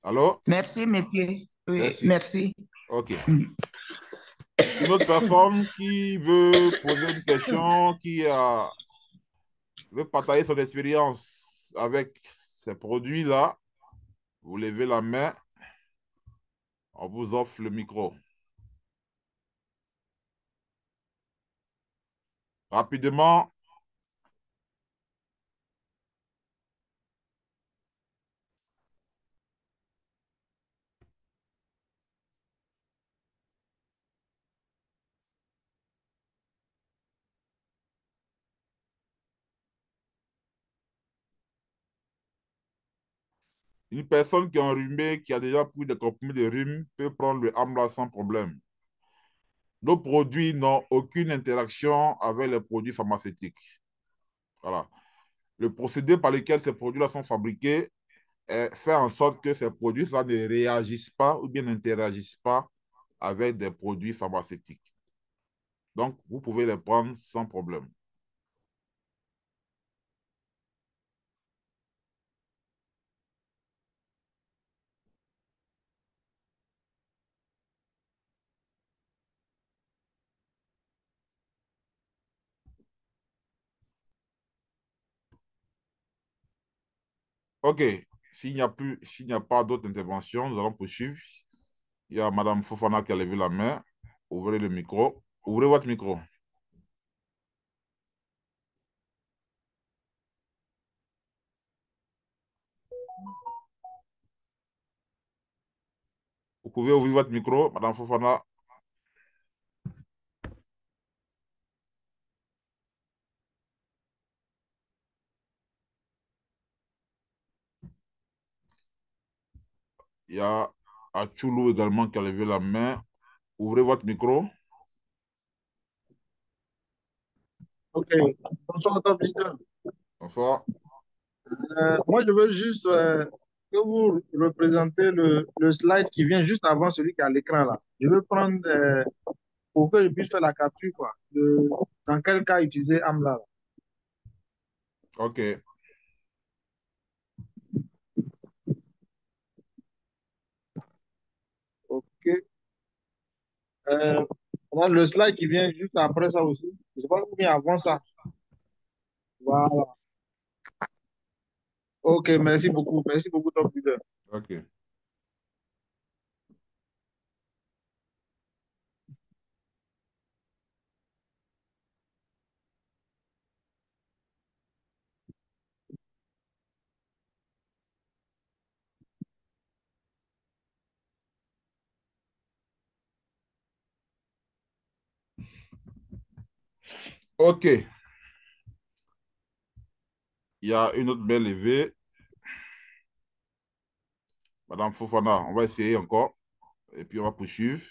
Allô? Merci, monsieur. Oui, Merci. merci. OK. Une autre personne qui veut poser une question, veut partager son expérience avec ces produits-là, vous levez la main, on vous offre le micro. Rapidement, une personne qui est enrhumée, qui a déjà pris des comprimés de rhume, peut prendre le AMLA sans problème. Nos produits n'ont aucune interaction avec les produits pharmaceutiques. Voilà. Le procédé par lequel ces produits-là sont fabriqués fait en sorte que ces produits-là ne réagissent pas ou bien n'interagissent pas avec des produits pharmaceutiques. Donc, vous pouvez les prendre sans problème. OK. S'il n'y a pas d'autres interventions, nous allons poursuivre. Il y a Mme Fofana qui a levé la main. Ouvrez le micro. Ouvrez votre micro. Vous pouvez ouvrir votre micro, Mme Fofana. Il y a Achulu également qui a levé la main. Ouvrez votre micro. Ok, bonsoir, top leader. Bonsoir. Moi, je veux juste que vous représentez le slide qui vient juste avant celui qui est à l'écran là. Je veux prendre pour que je puisse faire la capture, quoi. Dans quel cas utiliser AMLA là. OK. Ok. On a le slide qui vient juste après ça aussi. Je sais pas combien avant ça. Voilà. Ok, merci beaucoup. Merci beaucoup, top leader. OK. OK. Il y a une autre main levée. Madame Fofana, on va essayer encore. Et puis on va poursuivre.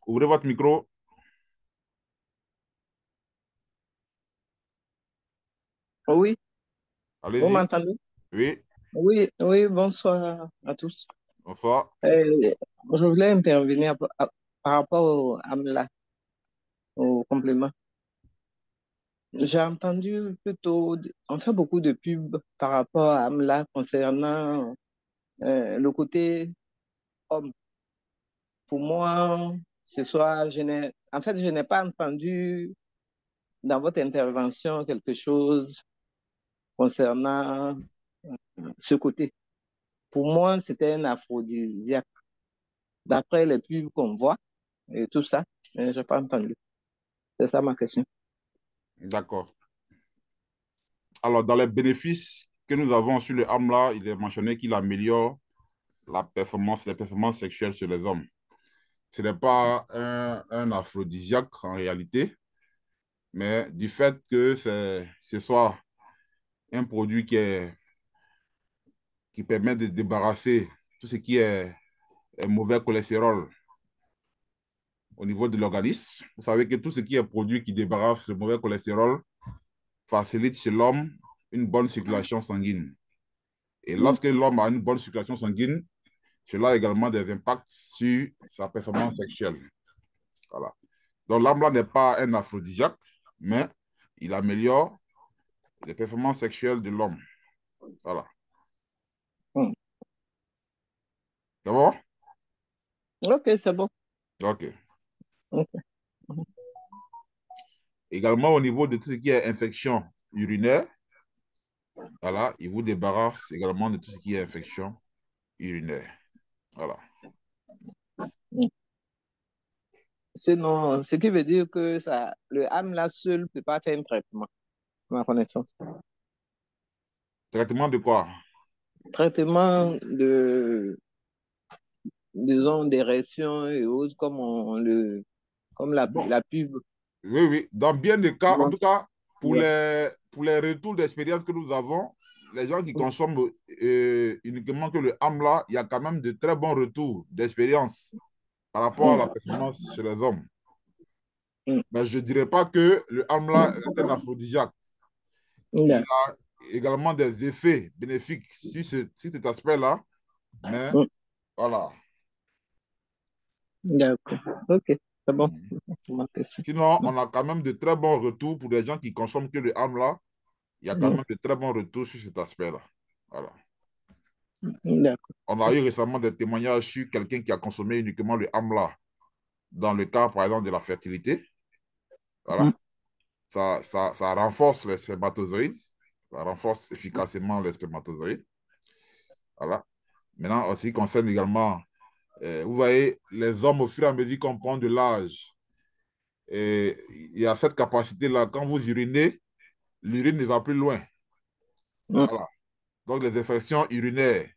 Ouvrez votre micro. Oui, vous Allez-y. m'entendez? Oui. Oui, oui, bonsoir à tous. Bonsoir. Euh, je voulais intervenir par rapport au AMLA, au complément. J'ai entendu plutôt, on fait beaucoup de pubs par rapport à AMLA concernant le côté homme. Pour moi, en fait, je n'ai pas entendu dans votre intervention quelque chose concernant ce côté. Pour moi, c'était un aphrodisiaque. D'après les pubs qu'on voit et tout ça, mais je n'ai pas entendu. C'est ça ma question. D'accord. Alors, dans les bénéfices que nous avons sur le AMLA, il est mentionné qu'il améliore les performances sexuelles chez les hommes. Ce n'est pas un aphrodisiaque en réalité, mais du fait que ce soit un produit qui permet de débarrasser tout ce qui est mauvais cholestérol au niveau de l'organisme. Vous savez que tout ce qui est produit qui débarrasse le mauvais cholestérol facilite chez l'homme une bonne circulation sanguine. Et lorsque l'homme a une bonne circulation sanguine, cela a également des impacts sur sa performance sexuelle. Voilà. Donc, l'AMLA n'est pas un aphrodisiaque, mais il améliore les performances sexuelles de l'homme. Voilà. Hmm. C'est bon? Ok, c'est bon. OK. Ok. Également, au niveau de tout ce qui est infection urinaire, voilà, il vous débarrasse également de tout ce qui est infection urinaire. Voilà. Hmm. Sinon, ce qui veut dire que ça, le AMLA seul ne peut pas faire un traitement, à ma connaissance. Traitement de quoi? Traitement de, disons, d'érection et autres, comme Bon, la pub. oui, oui. Dans bien des cas, en tout cas, Ouais. pour les retours d'expérience que nous avons, les gens qui consomment uniquement que le AMLA, il y a quand même de très bons retours d'expérience par rapport à la performance chez les hommes. Hmm. Mais je ne dirais pas que le AMLA est un aphrodisiaque. Il D'accord. a également des effets bénéfiques sur cet aspect-là, mais Hmm. voilà. D'accord. Ok, c'est bon. Ma question. Sinon, on a quand même de très bons retours pour les gens qui consomment que le AMLA. Il y a quand Hmm. même de très bons retours sur cet aspect-là. Voilà. D'accord. On a eu récemment des témoignages sur quelqu'un qui a consommé uniquement le AMLA dans le cas, par exemple, de la fertilité. Hmm. Voilà. Ça renforce les spermatozoïdes. Ça renforce efficacement les spermatozoïdes. Voilà. Maintenant, aussi, concerne également, vous voyez, les hommes, au fur et à mesure qu'on prend de l'âge, il y a cette capacité-là. Quand vous urinez, l'urine ne va plus loin. Hmm. Voilà. Donc, les infections urinaires,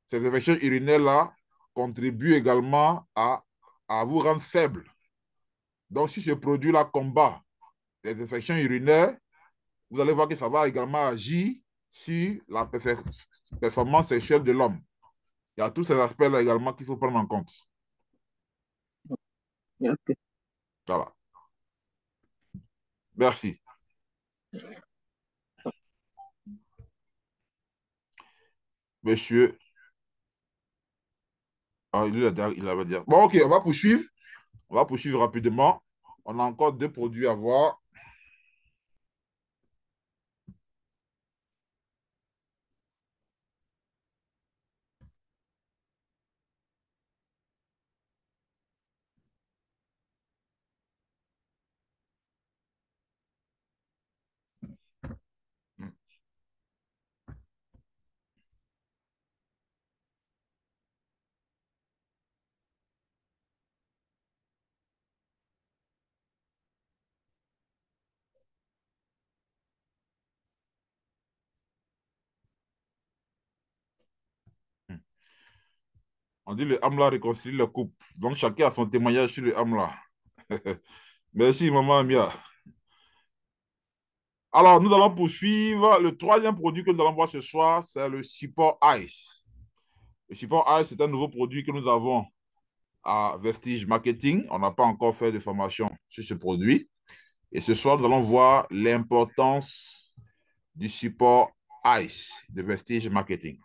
ces infections urinaires-là contribuent également à vous rendre faible. Donc, si ce produit-là combat les infections urinaires, vous allez voir que ça va également agir sur la performance sexuelle de l'homme. Il y a tous ces aspects-là également qu'il faut prendre en compte. Ok. Voilà. Merci. Monsieur, ah, il avait dit. Bon, ok, on va poursuivre. On va poursuivre rapidement. On a encore 2 produits à voir. On dit le Amla réconcilie le couple. Donc, chacun a son témoignage sur le Amla. Merci, maman Amia. Alors, nous allons poursuivre. Le 3e produit que nous allons voir ce soir, c'est le support Ice. Le support Ice, c'est un nouveau produit que nous avons à Vestige Marketing. On n'a pas encore fait de formation sur ce produit. Et ce soir, nous allons voir l'importance du support ICE de Vestige Marketing.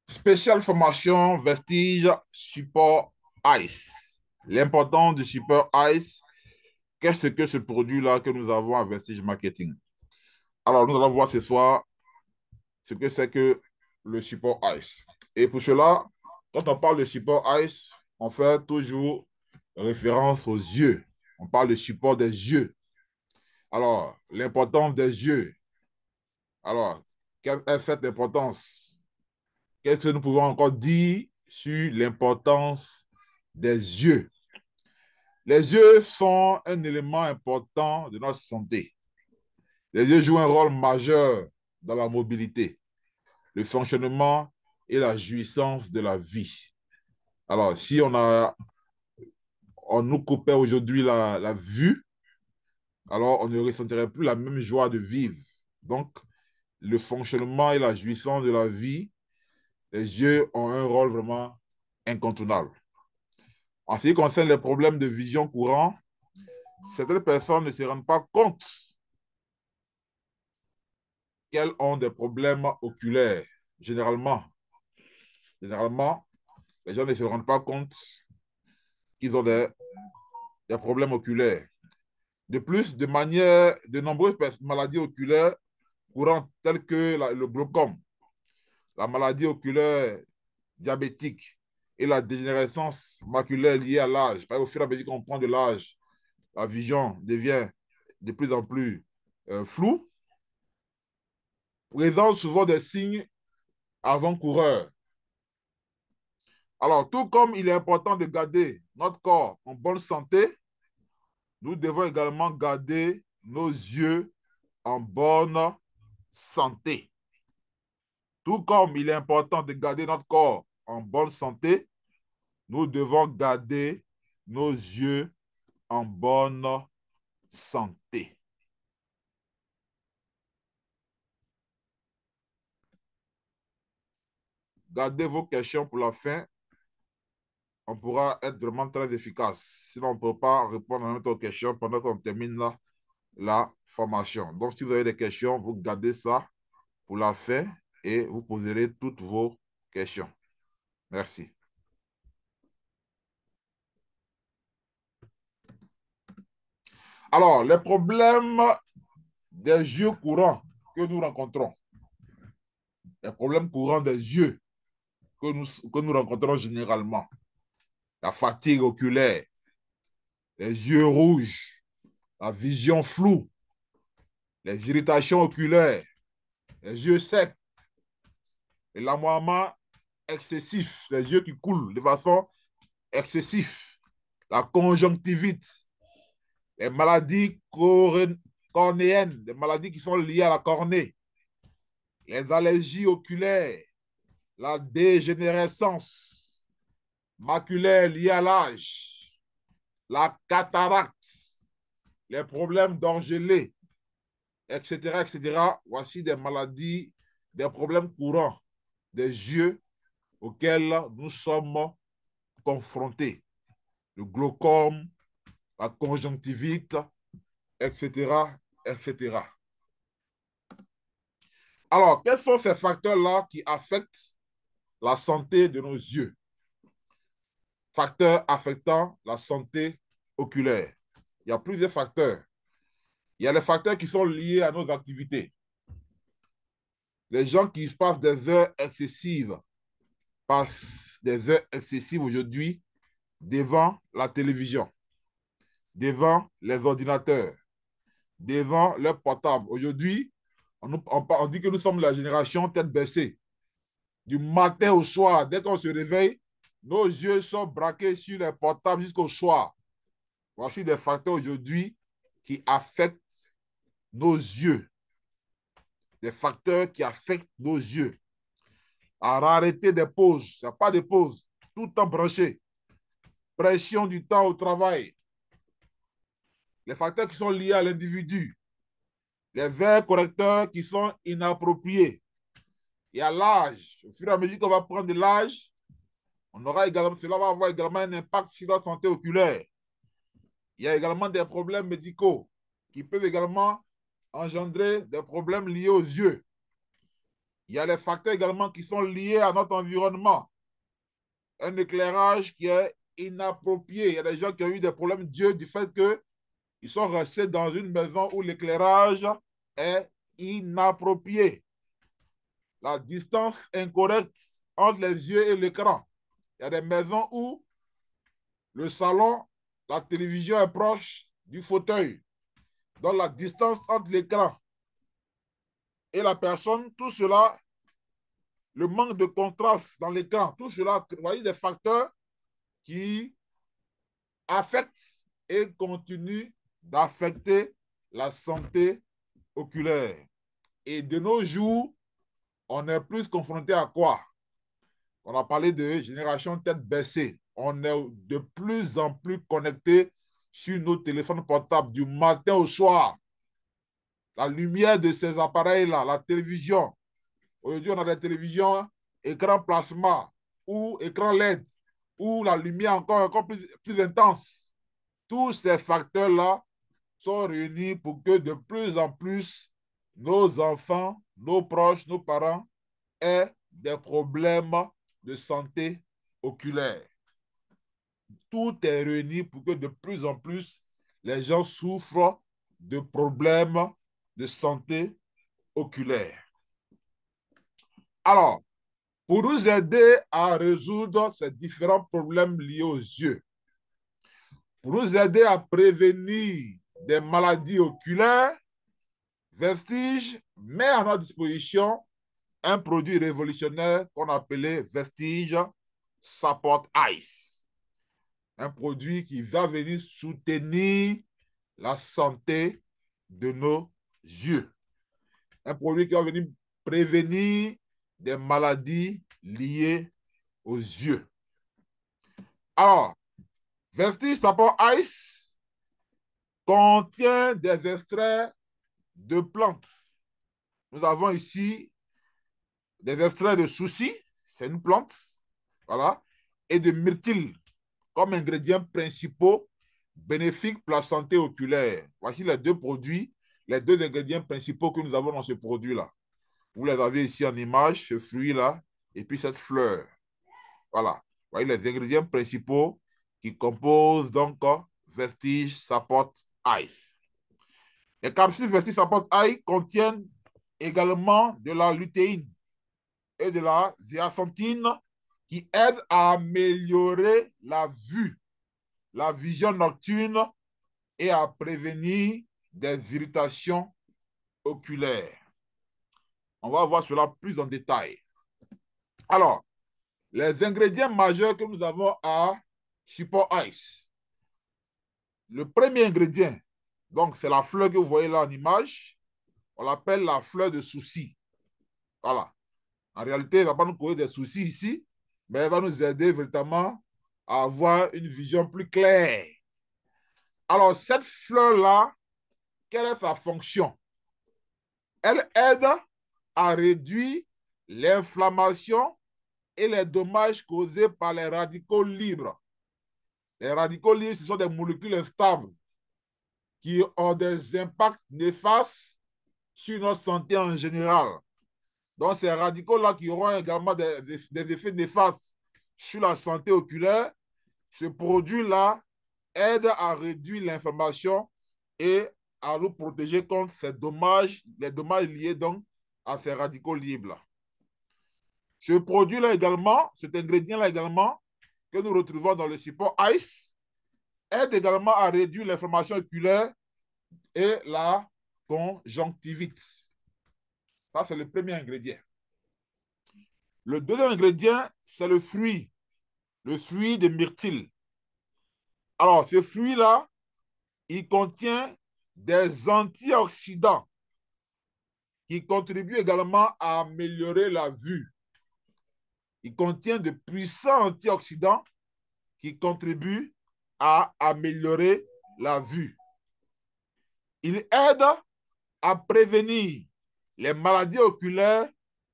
Spéciale formation Vestige Support ICE. L'importance du support ICE, qu'est-ce que ce produit-là que nous avons à Vestige Marketing? Alors, nous allons voir ce soir ce que c'est que le support ICE. Et pour cela, quand on parle de support ICE, on fait toujours référence aux yeux. On parle de support des yeux. Alors, l'importance des yeux. Alors, quelle est cette importance? Qu'est-ce que nous pouvons encore dire sur l'importance des yeux? Les yeux sont un élément important de notre santé. Les yeux jouent un rôle majeur dans la mobilité, le fonctionnement et la jouissance de la vie. Alors, si on nous coupait aujourd'hui la vue, alors on ne ressentirait plus la même joie de vivre. Donc, le fonctionnement et la jouissance de la vie, les yeux ont un rôle vraiment incontournable. En ce qui concerne les problèmes de vision courants, certaines personnes ne se rendent pas compte qu'elles ont des problèmes oculaires. Généralement, les gens ne se rendent pas compte qu'ils ont des problèmes oculaires. De plus, de nombreuses maladies oculaires courantes, telles que le glaucome, la maladie oculaire diabétique et la dégénérescence maculaire liée à l'âge. Au fur et à mesure qu'on prend de l'âge, la vision devient de plus en plus floue, présentent souvent des signes avant-coureurs. Alors, tout comme il est important de garder notre corps en bonne santé, nous devons également garder nos yeux en bonne santé. Tout comme il est important de garder notre corps en bonne santé, nous devons garder nos yeux en bonne santé. Gardez vos questions pour la fin. On pourra être vraiment très efficace. Sinon, on ne peut pas répondre à notre question pendant qu'on termine la formation. Donc, si vous avez des questions, vous gardez ça pour la fin et vous poserez toutes vos questions. Merci. Alors, les problèmes des yeux courants que nous rencontrons. Les problèmes courants des yeux. que nous rencontrons généralement. La fatigue oculaire, les yeux rouges, la vision floue, les irritations oculaires, les yeux secs, et l'amoiement excessif, les yeux qui coulent de façon excessive, la conjonctivite, les maladies cornéennes, les maladies qui sont liées à la cornée, les allergies oculaires, la dégénérescence maculaire liée à l'âge, la cataracte, les problèmes d'orgelée, etc., etc. Voici des maladies, des problèmes courants des yeux auxquels nous sommes confrontés. Le glaucome, la conjonctivite, etc., etc. Alors, quels sont ces facteurs-là qui affectent la santé de nos yeux? Facteurs affectant la santé oculaire. Il y a plusieurs facteurs. Il y a les facteurs qui sont liés à nos activités. Les gens qui passent des heures excessives aujourd'hui devant la télévision, devant les ordinateurs, devant leur portable. Aujourd'hui, on dit que nous sommes la génération tête baissée. Du matin au soir, dès qu'on se réveille, nos yeux sont braqués sur les portables jusqu'au soir. Voici des facteurs aujourd'hui qui affectent nos yeux. Des facteurs qui affectent nos yeux. La rareté des pauses. Il n'y a pas de pause. Tout le temps branché. Pression du temps au travail. Les facteurs qui sont liés à l'individu. Les verres correcteurs qui sont inappropriés. Il y a l'âge. Au fur et à mesure qu'on va prendre de l'âge, cela va avoir également un impact sur la santé oculaire. Il y a également des problèmes médicaux qui peuvent également engendrer des problèmes liés aux yeux. Il y a les facteurs également qui sont liés à notre environnement. Un éclairage qui est inapproprié. Il y a des gens qui ont eu des problèmes d'yeux du fait qu'ils sont restés dans une maison où l'éclairage est inapproprié. La distance incorrecte entre les yeux et l'écran. Il y a des maisons où le salon, la télévision est proche du fauteuil. Donc la distance entre l'écran et la personne, tout cela, le manque de contraste dans l'écran, tout cela, vous voyez des facteurs qui affectent et continuent d'affecter la santé oculaire. Et de nos jours, on est plus confronté à quoi? On a parlé de génération tête baissée. On est de plus en plus connecté sur nos téléphones portables du matin au soir. La lumière de ces appareils-là, la télévision. Aujourd'hui, on a des télévisions écran plasma ou écran LED, où la lumière encore plus intense. Tous ces facteurs-là sont réunis pour que de plus en plus nos enfants, nos proches, nos parents aient des problèmes de santé oculaire. Tout est réuni pour que de plus en plus les gens souffrent de problèmes de santé oculaire. Alors, pour nous aider à résoudre ces différents problèmes liés aux yeux, pour nous aider à prévenir des maladies oculaires, Vestige met à notre disposition un produit révolutionnaire qu'on appelait Vestige Support Eyes. Un produit qui va venir soutenir la santé de nos yeux. Un produit qui va venir prévenir des maladies liées aux yeux. Alors, Vestige Support Eyes contient des extraits de plantes. Nous avons ici des extraits de souci, c'est une plante, voilà, et de myrtille comme ingrédients principaux bénéfiques pour la santé oculaire. Voici les deux produits, les deux ingrédients principaux que nous avons dans ce produit-là. Vous les avez ici en image, ce fruit-là, et puis cette fleur. Voilà. Vous voyez les ingrédients principaux qui composent donc Vestige Support Eyes. Les capsules Vestige Support Eye contiennent également de la lutéine et de la zeaxanthine qui aide à améliorer la vue, la vision nocturne et à prévenir des irritations oculaires. On va voir cela plus en détail. Alors, les ingrédients majeurs que nous avons à Support Ice. Le premier ingrédient, donc c'est la fleur que vous voyez là en image. On l'appelle la fleur de souci. Voilà. En réalité, elle ne va pas nous causer des soucis ici, mais elle va nous aider véritablement à avoir une vision plus claire. Alors, cette fleur-là, quelle est sa fonction? Elle aide à réduire l'inflammation et les dommages causés par les radicaux libres. Les radicaux libres, ce sont des molécules instables qui ont des impacts néfastes sur notre santé en général. Donc, ces radicaux-là qui auront également des effets néfastes sur la santé oculaire, ce produit-là aide à réduire l'inflammation et à nous protéger contre ces dommages, les dommages liés donc à ces radicaux libres. Ce produit-là également, cet ingrédient-là également, que nous retrouvons dans le support ICE, aide également à réduire l'inflammation oculaire et la conjonctivite. Ça, c'est le premier ingrédient. Le deuxième ingrédient, c'est le fruit de myrtille. Alors, ce fruit-là, il contient des antioxydants qui contribuent également à améliorer la vue. Il contient de puissants antioxydants qui contribuent à améliorer la vue. Il aide à prévenir les maladies oculaires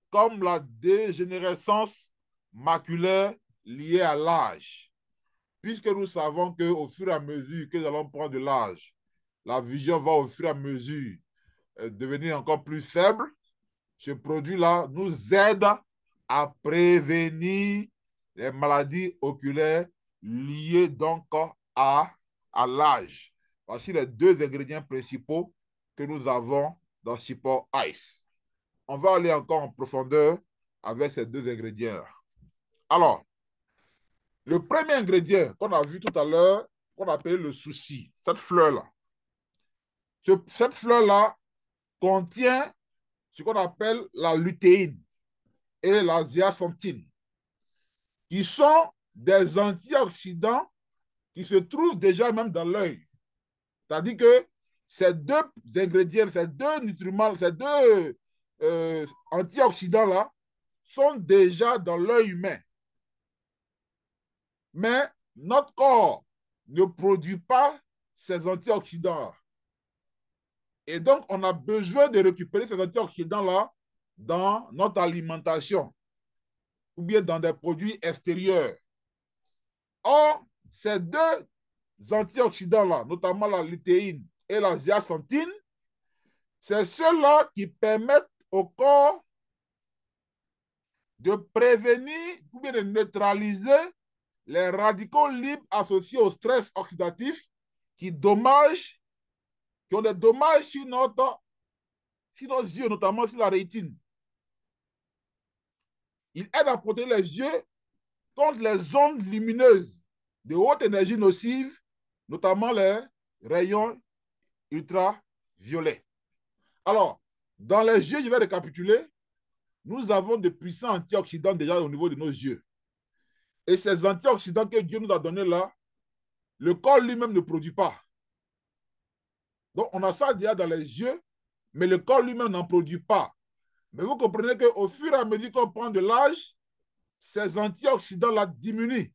comme la dégénérescence maculaire liée à l'âge. Puisque nous savons qu'au fur et à mesure que nous allons prendre de l'âge, la vision va au fur et à mesure devenir encore plus faible, ce produit-là nous aide à prévenir les maladies oculaires liées donc à l'âge. Voici les deux ingrédients principaux que nous avons dans Support Ice. On va aller encore en profondeur avec ces deux ingrédients-là. Alors, le premier ingrédient qu'on a vu tout à l'heure, qu'on appelle le souci, cette fleur-là. Cette fleur-là contient ce qu'on appelle la lutéine et la zeaxanthine, qui sont des antioxydants qui se trouvent déjà même dans l'œil. C'est-à-dire que ces deux ingrédients, ces deux nutriments, ces deux antioxydants-là sont déjà dans l'œil humain. Mais notre corps ne produit pas ces antioxydants-là. Et donc, on a besoin de récupérer ces antioxydants-là dans notre alimentation ou bien dans des produits extérieurs. Or, ces deux antioxydants-là, notamment la lutéine et la zeaxanthine, c'est ceux-là qui permettent au corps de prévenir ou bien de neutraliser les radicaux libres associés au stress oxydatif qui ont des dommages sur nos yeux, notamment sur la rétine. Il aide à protéger les yeux contre les ondes lumineuses de haute énergie nocive, notamment les rayons ultraviolets. Alors, dans les yeux, je vais récapituler, nous avons de puissants antioxydants déjà au niveau de nos yeux. Et ces antioxydants que Dieu nous a donnés là, le corps lui-même ne produit pas. Donc, on a ça déjà dans les yeux, mais le corps lui-même n'en produit pas. Mais vous comprenez qu'au fur et à mesure qu'on prend de l'âge, ces antioxydants-là diminuent.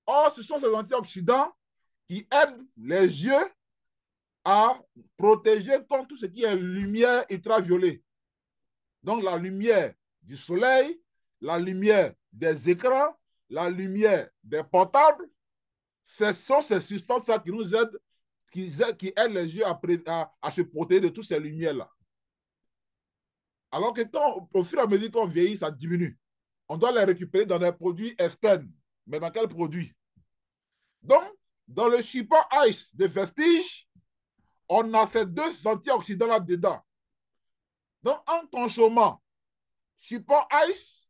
Or, ce sont ces antioxydants qui aident les yeux à protéger contre tout ce qui est lumière ultraviolet. Donc, la lumière du soleil, la lumière des écrans, la lumière des portables, ce sont ces substances-là qui nous aident, qui aident les yeux à se protéger de toutes ces lumières-là. Alors que au fur et à mesure qu'on vieillit, ça diminue. On doit les récupérer dans des produits externes. Mais dans quels produits? Donc, dans le support ICE de Vestige, on a ces deux antioxydants là-dedans. Donc, en consommant support ICE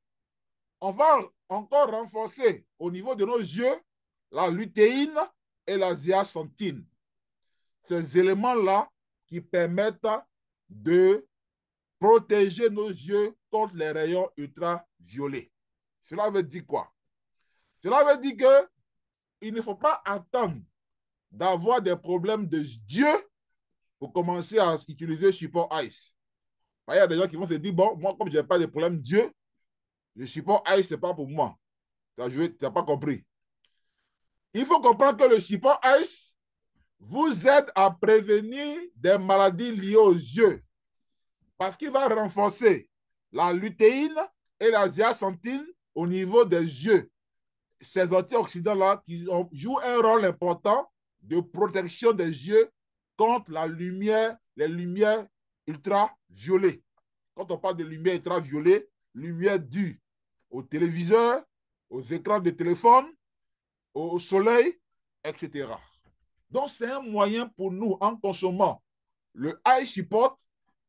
On va encore renforcer au niveau de nos yeux la lutéine et la zeaxanthine. Ces éléments-là qui permettent de protéger nos yeux contre les rayons ultraviolets. Cela veut dire quoi? Cela veut dire qu'il ne faut pas attendre d'avoir des problèmes de yeux pour commencer à utiliser support ICE. Il y a des gens qui vont se dire, bon, moi, comme je n'ai pas de problème d'yeux, le support ICE, ce n'est pas pour moi. Tu n'as pas compris. Il faut comprendre que le support ICE vous aide à prévenir des maladies liées aux yeux parce qu'il va renforcer la lutéine et la zeaxanthine au niveau des yeux. Ces antioxydants-là qui jouent un rôle important de protection des yeux contre la lumière, les lumières ultraviolets. Quand on parle de lumière ultraviolet, lumière due au téléviseur, aux écrans de téléphone, au soleil, etc. Donc, c'est un moyen pour nous, en consommant le eye support,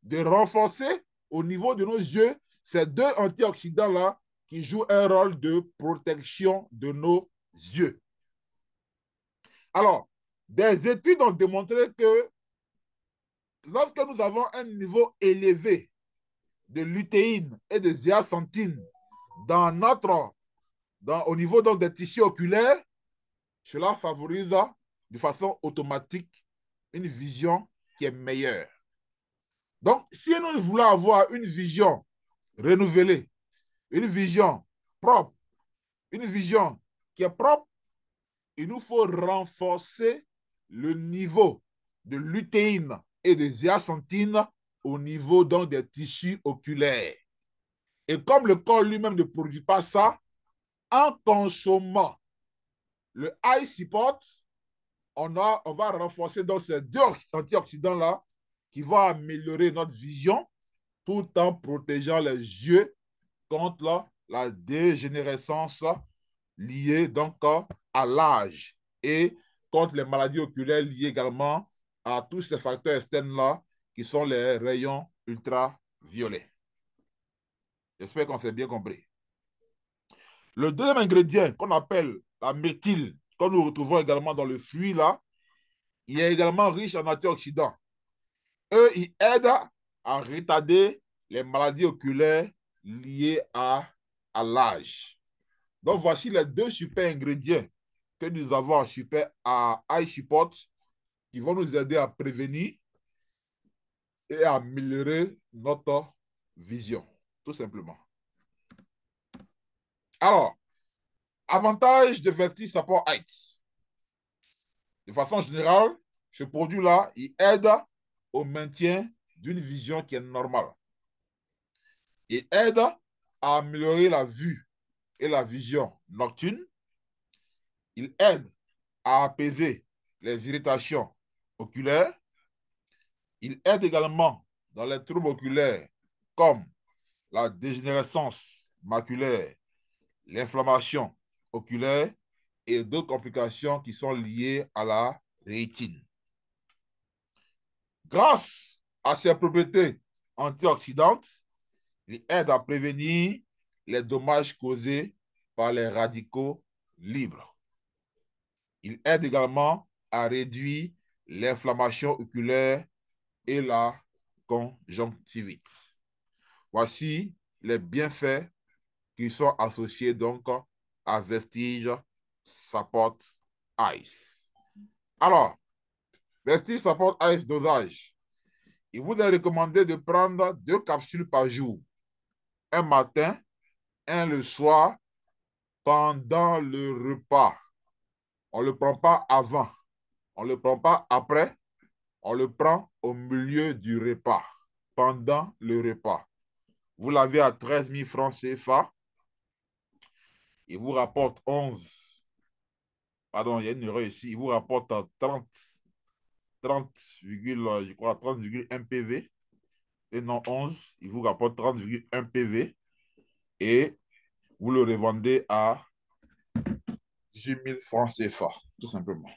de renforcer au niveau de nos yeux ces deux antioxydants-là qui jouent un rôle de protection de nos yeux. Alors, des études ont démontré que lorsque nous avons un niveau élevé de lutéine et de zeaxanthine au niveau donc, des tissus oculaires, cela favorise de façon automatique une vision qui est meilleure. Donc, si nous voulons avoir une vision renouvelée, une vision propre, une vision qui est propre, il nous faut renforcer le niveau de lutéine et de zeaxanthine au niveau donc, des tissus oculaires. Et comme le corps lui-même ne produit pas ça, en consommant le eye support, on va renforcer donc ces deux antioxydants-là qui vont améliorer notre vision tout en protégeant les yeux contre la dégénérescence liée donc à l'âge et contre les maladies oculaires liées également à tous ces facteurs externes-là qui sont les rayons ultraviolets. J'espère qu'on s'est bien compris. Le deuxième ingrédient qu'on appelle la méthyle, que nous retrouvons également dans le fruit là, il est également riche en antioxydants. Eux, ils aident à retarder les maladies oculaires liées à l'âge. Donc, voici les deux super ingrédients que nous avons en super à eye support qui vont nous aider à prévenir et à améliorer notre vision, tout simplement. Alors, avantage de Vestige Support Eyes. De façon générale, ce produit-là, il aide au maintien d'une vision qui est normale. Il aide à améliorer la vue et la vision nocturne. Il aide à apaiser les irritations oculaires. Il aide également dans les troubles oculaires comme la dégénérescence maculaire, l'inflammation oculaire et d'autres complications qui sont liées à la rétine. Grâce à ses propriétés antioxydantes, il aide à prévenir les dommages causés par les radicaux libres. Il aide également à réduire l'inflammation oculaire et la conjonctivite. Voici les bienfaits qui sont associés donc à Vestige Support Eyes. Alors, Vestige Support Eyes dosage. Il vous est recommandé de prendre 2 capsules par jour. Un matin, un le soir, pendant le repas. On ne le prend pas avant. On ne le prend pas après. On le prend au milieu du repas, pendant le repas. Vous l'avez à 13 000 francs CFA. Il vous rapporte 11. Pardon, il y a une erreur ici. Il vous rapporte 30, je crois 30,1 PV. Et non 11. Il vous rapporte 30,1 PV. Et vous le revendez à 18 000 francs CFA, tout simplement.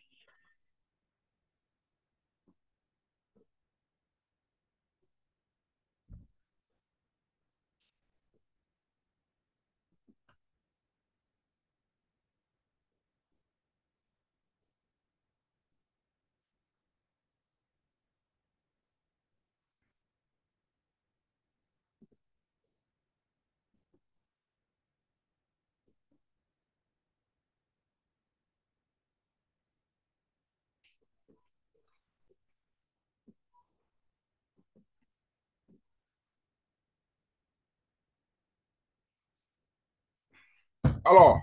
Alors,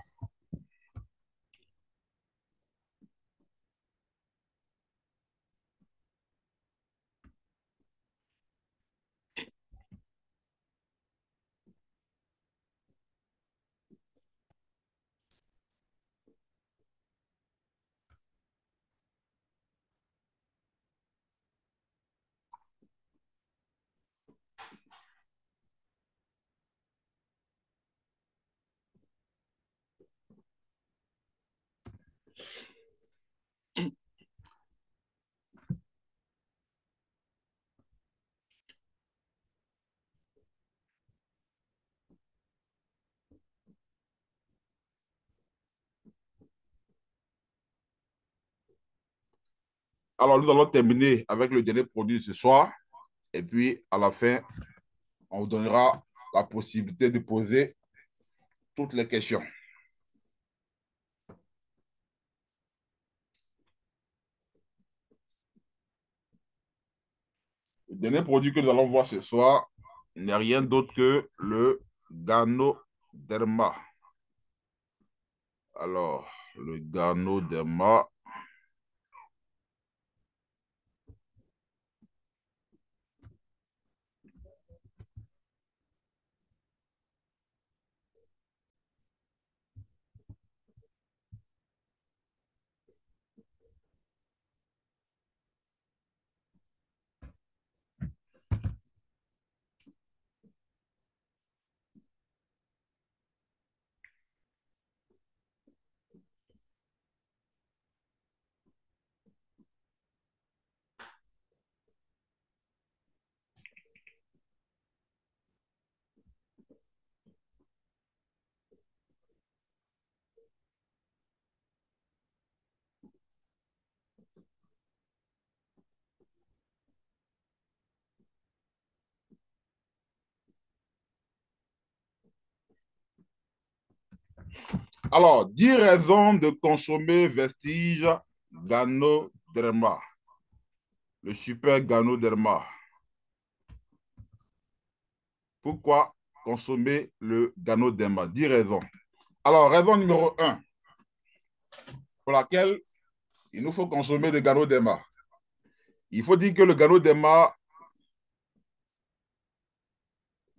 nous allons terminer avec le dernier produit de ce soir. Et puis, à la fin, on vous donnera la possibilité de poser toutes les questions. Le dernier produit que nous allons voir ce soir n'est rien d'autre que le Ganoderma. Alors, le Ganoderma. Alors, 10 raisons de consommer Vestige Ganoderma. Le super Ganoderma. Pourquoi consommer le Ganoderma? 10 raisons. Alors, raison numéro 1, pour laquelle il nous faut consommer le Ganoderma. Il faut dire que le Ganoderma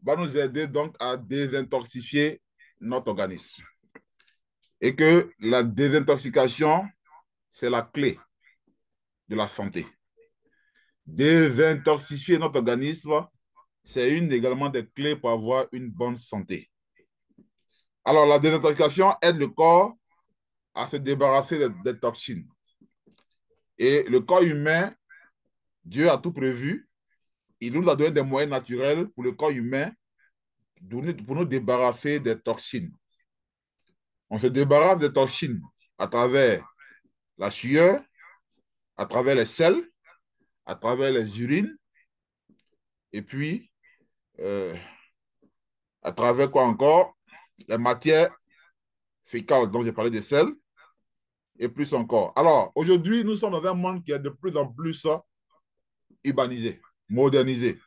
va nous aider donc à désintoxifier notre organisme. Et que la désintoxication, c'est la clé de la santé. Désintoxifier notre organisme, c'est une également des clés pour avoir une bonne santé. Alors, la désintoxication aide le corps à se débarrasser des toxines. Et le corps humain, Dieu a tout prévu. Il nous a donné des moyens naturels pour le corps humain pour nous débarrasser des toxines. On se débarrasse des toxines à travers la sueur, à travers les selles, à travers les urines, et puis à travers quoi encore? Les matières fécales dont j'ai parlé des selles, et plus encore. Alors, aujourd'hui, nous sommes dans un monde qui est de plus en plus urbanisé, modernisé.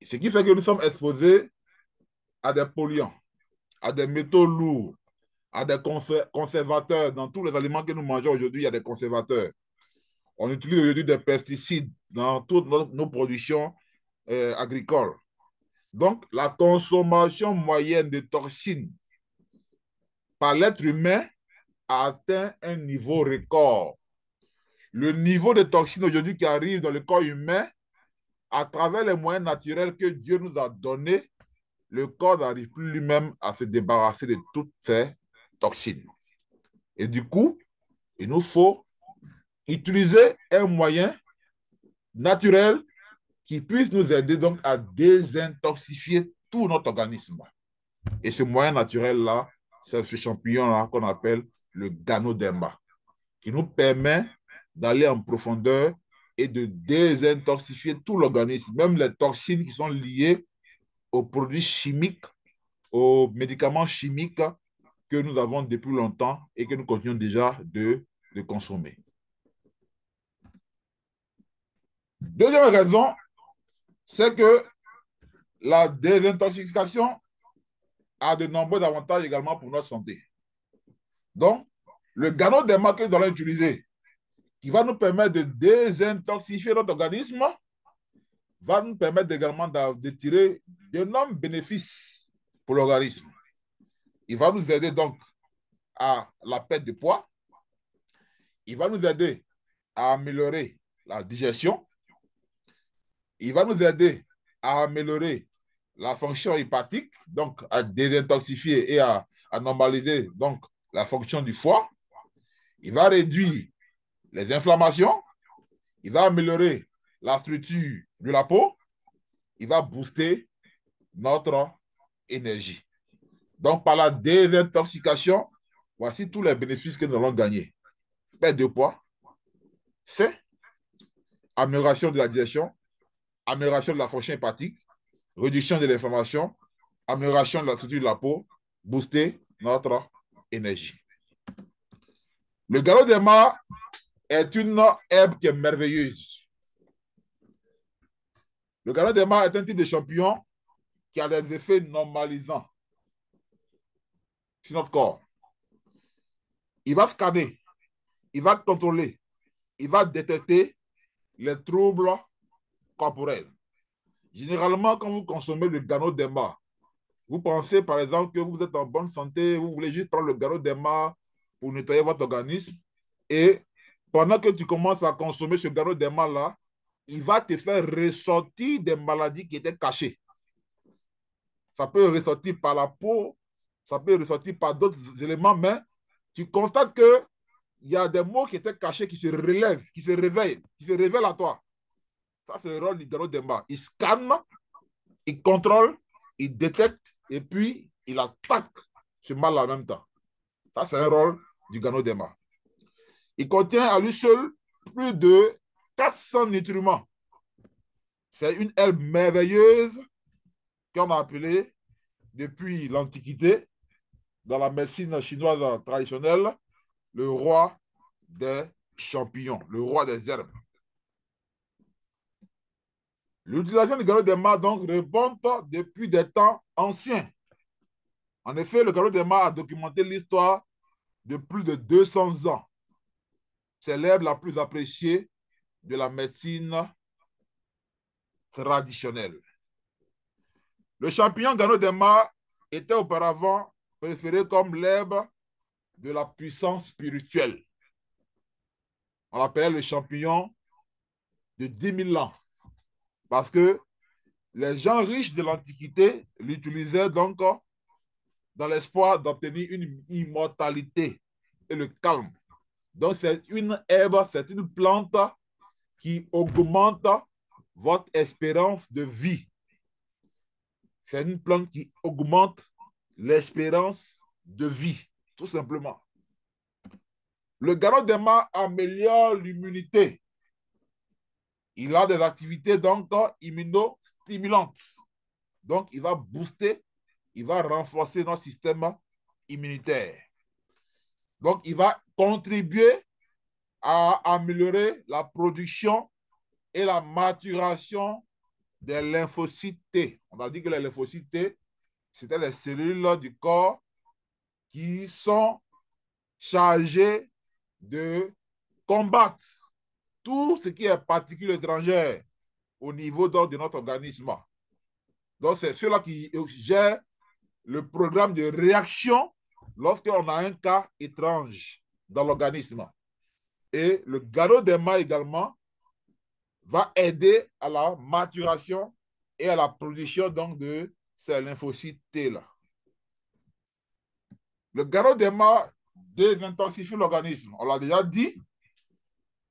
Ce qui fait que nous sommes exposés à des polluants, à des métaux lourds, à des conservateurs. Dans tous les aliments que nous mangeons aujourd'hui, il y a des conservateurs. On utilise aujourd'hui des pesticides dans toutes nos productions agricoles. Donc, la consommation moyenne de toxines par l'être humain a atteint un niveau record. Le niveau de toxines aujourd'hui qui arrive dans le corps humain, à travers les moyens naturels que Dieu nous a donnés, le corps n'arrive plus lui-même à se débarrasser de toutes ces toxines. Et du coup, il nous faut utiliser un moyen naturel qui puisse nous aider donc à désintoxifier tout notre organisme. Et ce moyen naturel-là, c'est ce champignon-là qu'on appelle le Ganoderma, qui nous permet d'aller en profondeur et de désintoxifier tout l'organisme, même les toxines qui sont liées aux produits chimiques, aux médicaments chimiques que nous avons depuis longtemps et que nous continuons déjà de consommer. Deuxième raison, c'est que la désintoxication a de nombreux avantages également pour notre santé. Donc, le Ganoderma que nous allons utiliser, qui va nous permettre de désintoxifier notre organisme, va nous permettre également de tirer d'énormes bénéfices pour l'organisme. Il va nous aider donc à la perte de poids. Il va nous aider à améliorer la digestion. Il va nous aider à améliorer la fonction hépatique, donc à désintoxifier et à normaliser donc la fonction du foie. Il va réduire les inflammations. Il va améliorer la structure de la peau. Il va booster notre énergie. Donc, par la désintoxication, voici tous les bénéfices que nous allons gagner. Perte de poids, c'est amélioration de la digestion, amélioration de la fonction hépatique, réduction de l'inflammation, amélioration de la structure de la peau, booster notre énergie. Le Ganoderma est une herbe qui est merveilleuse. Le Ganoderma est un type de champignon qui a des effets normalisants sur notre corps. Il va scanner, il va contrôler, il va détecter les troubles corporels. Généralement, quand vous consommez le Ganoderma, vous pensez par exemple que vous êtes en bonne santé, vous voulez juste prendre le Ganoderma pour nettoyer votre organisme et pendant que tu commences à consommer ce Ganoderma-là, il va te faire ressortir des maladies qui étaient cachées. Ça peut ressortir par la peau, ça peut ressortir par d'autres éléments, mais tu constates qu'il y a des maux qui étaient cachés qui se relèvent, qui se révèlent à toi. Ça, c'est le rôle du Ganoderma. Il scanne, il contrôle, il détecte et puis il attaque ce mal en même temps. Ça, c'est un rôle du Ganoderma. Il contient à lui seul plus de 400 nutriments. C'est une herbe merveilleuse qu'on a appelée depuis l'Antiquité, dans la médecine chinoise traditionnelle, le roi des champignons, le roi des herbes. L'utilisation du Ganoderma donc remonte depuis des temps anciens. En effet, le Ganoderma a documenté l'histoire de plus de 200 ans. C'est l'herbe la plus appréciée de la médecine traditionnelle. Le champignon Ganoderma était auparavant préféré comme l'herbe de la puissance spirituelle. On l'appelait le champignon de 10 000 ans. Parce que les gens riches de l'Antiquité l'utilisaient donc dans l'espoir d'obtenir une immortalité et le calme. Donc, c'est une herbe, c'est une plante qui augmente votre espérance de vie. C'est une plante qui augmente l'espérance de vie, tout simplement. Le Ganoderma améliore l'immunité. Il a des activités donc immunostimulantes. Donc, il va booster, il va renforcer notre système immunitaire. Donc, il va contribuer à améliorer la production et la maturation des lymphocytes T. On a dit que les lymphocytes T, c'était les cellules du corps qui sont chargées de combattre tout ce qui est particules étrangères au niveau donc, de notre organisme. Donc, c'est ceux-là qui gèrent le programme de réaction lorsqu'on a un cas étrange dans l'organisme. Et le Ganoderma également va aider à la maturation et à la production donc, de ces lymphocytes T-là. Le Ganoderma désintoxifie l'organisme. On l'a déjà dit,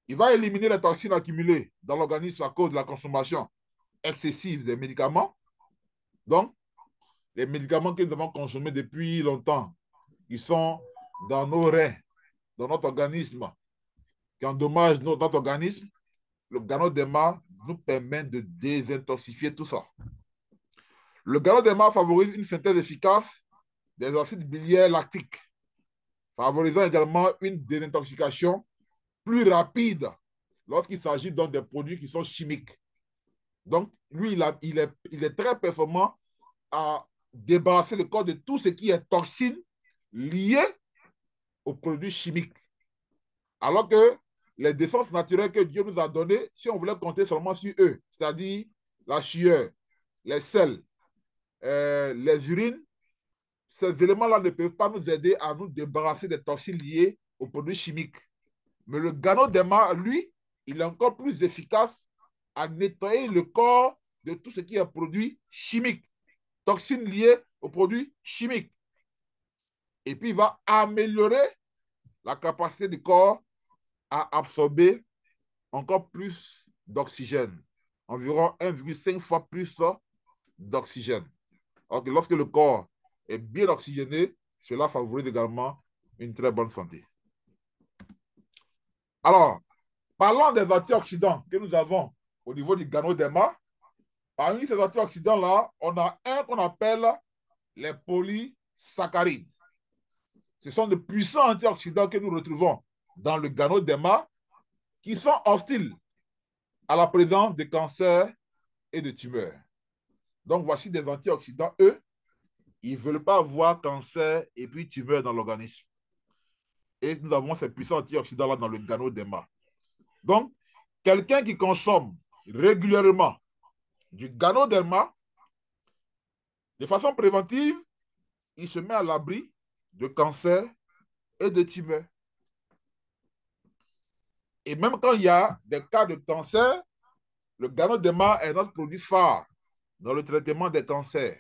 il va éliminer les toxines accumulées dans l'organisme à cause de la consommation excessive des médicaments. Donc, les médicaments que nous avons consommés depuis longtemps, qui sont dans nos reins, dans notre organisme, qui endommagent notre organisme, le Ganoderma nous permet de désintoxifier tout ça. Le Ganoderma favorise une synthèse efficace des acides biliaires lactiques, favorisant également une désintoxication plus rapide lorsqu'il s'agit donc des produits qui sont chimiques. Donc, lui, il est très performant à débarrasser le corps de tout ce qui est toxine liée aux produits chimiques. Alors que les défenses naturelles que Dieu nous a données, si on voulait compter seulement sur eux, c'est-à-dire la sueur, les sels, les urines, ces éléments-là ne peuvent pas nous aider à nous débarrasser des toxines liées aux produits chimiques. Mais le Ganoderma, lui, il est encore plus efficace à nettoyer le corps de tout ce qui est produit chimique, toxines liées aux produits chimiques. Et puis, il va améliorer la capacité du corps à absorber encore plus d'oxygène, environ 1,5 fois plus d'oxygène. Donc, lorsque le corps est bien oxygéné, cela favorise également une très bonne santé. Alors, parlant des antioxydants que nous avons au niveau du Ganoderma, parmi ces antioxydants-là, on a un qu'on appelle les polysaccharides. Ce sont de puissants antioxydants que nous retrouvons dans le Ganoderma qui sont hostiles à la présence de cancers et de tumeurs. Donc, voici des antioxydants, eux, ils ne veulent pas voir cancer et puis tumeur dans l'organisme. Et nous avons ces puissants antioxydants-là dans le Ganoderma. Donc, quelqu'un qui consomme régulièrement du Ganoderma, de façon préventive, il se met à l'abri de cancer et de tumeurs. Et même quand il y a des cas de cancer, le Ganoderma est notre produit phare dans le traitement des cancers.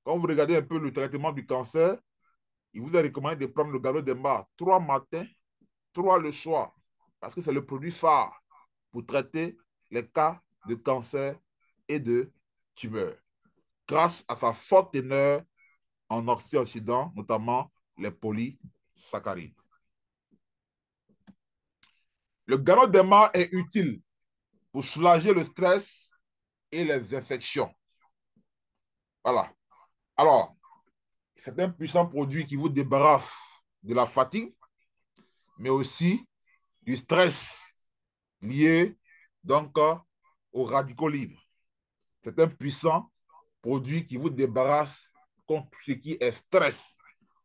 Quand vous regardez un peu le traitement du cancer, il vous est recommandé de prendre le Ganoderma 3 matins, 3 le soir, parce que c'est le produit phare pour traiter les cas de cancer et de tumeurs, grâce à sa forte teneur en antioxydants, notamment les polysaccharides. Le Ganoderma est utile pour soulager le stress et les infections. Voilà. Alors, c'est un puissant produit qui vous débarrasse de la fatigue, mais aussi du stress lié donc aux radicaux libres. C'est un puissant produit qui vous débarrasse contre ce qui est stress.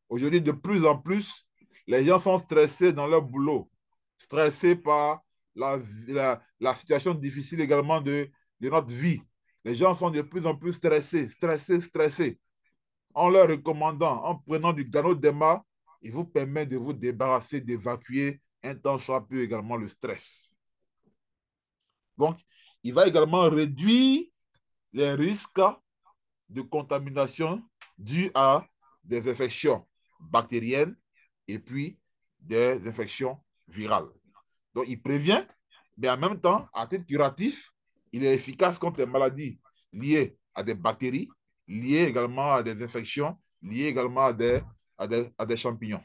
Aujourd'hui, de plus en plus, les gens sont stressés dans leur boulot, stressés par la situation difficile également de notre vie. Les gens sont de plus en plus stressés. En leur recommandant, en prenant du Ganoderma, il vous permet de vous débarrasser, d'évacuer un tant soit peu également le stress. Donc, il va également réduire les risques de contamination dus à des infections bactériennes et puis des infections virales. Donc, il prévient, mais en même temps, à titre curatif, il est efficace contre les maladies liées à des bactéries, liées également à des infections, liées également à des champignons.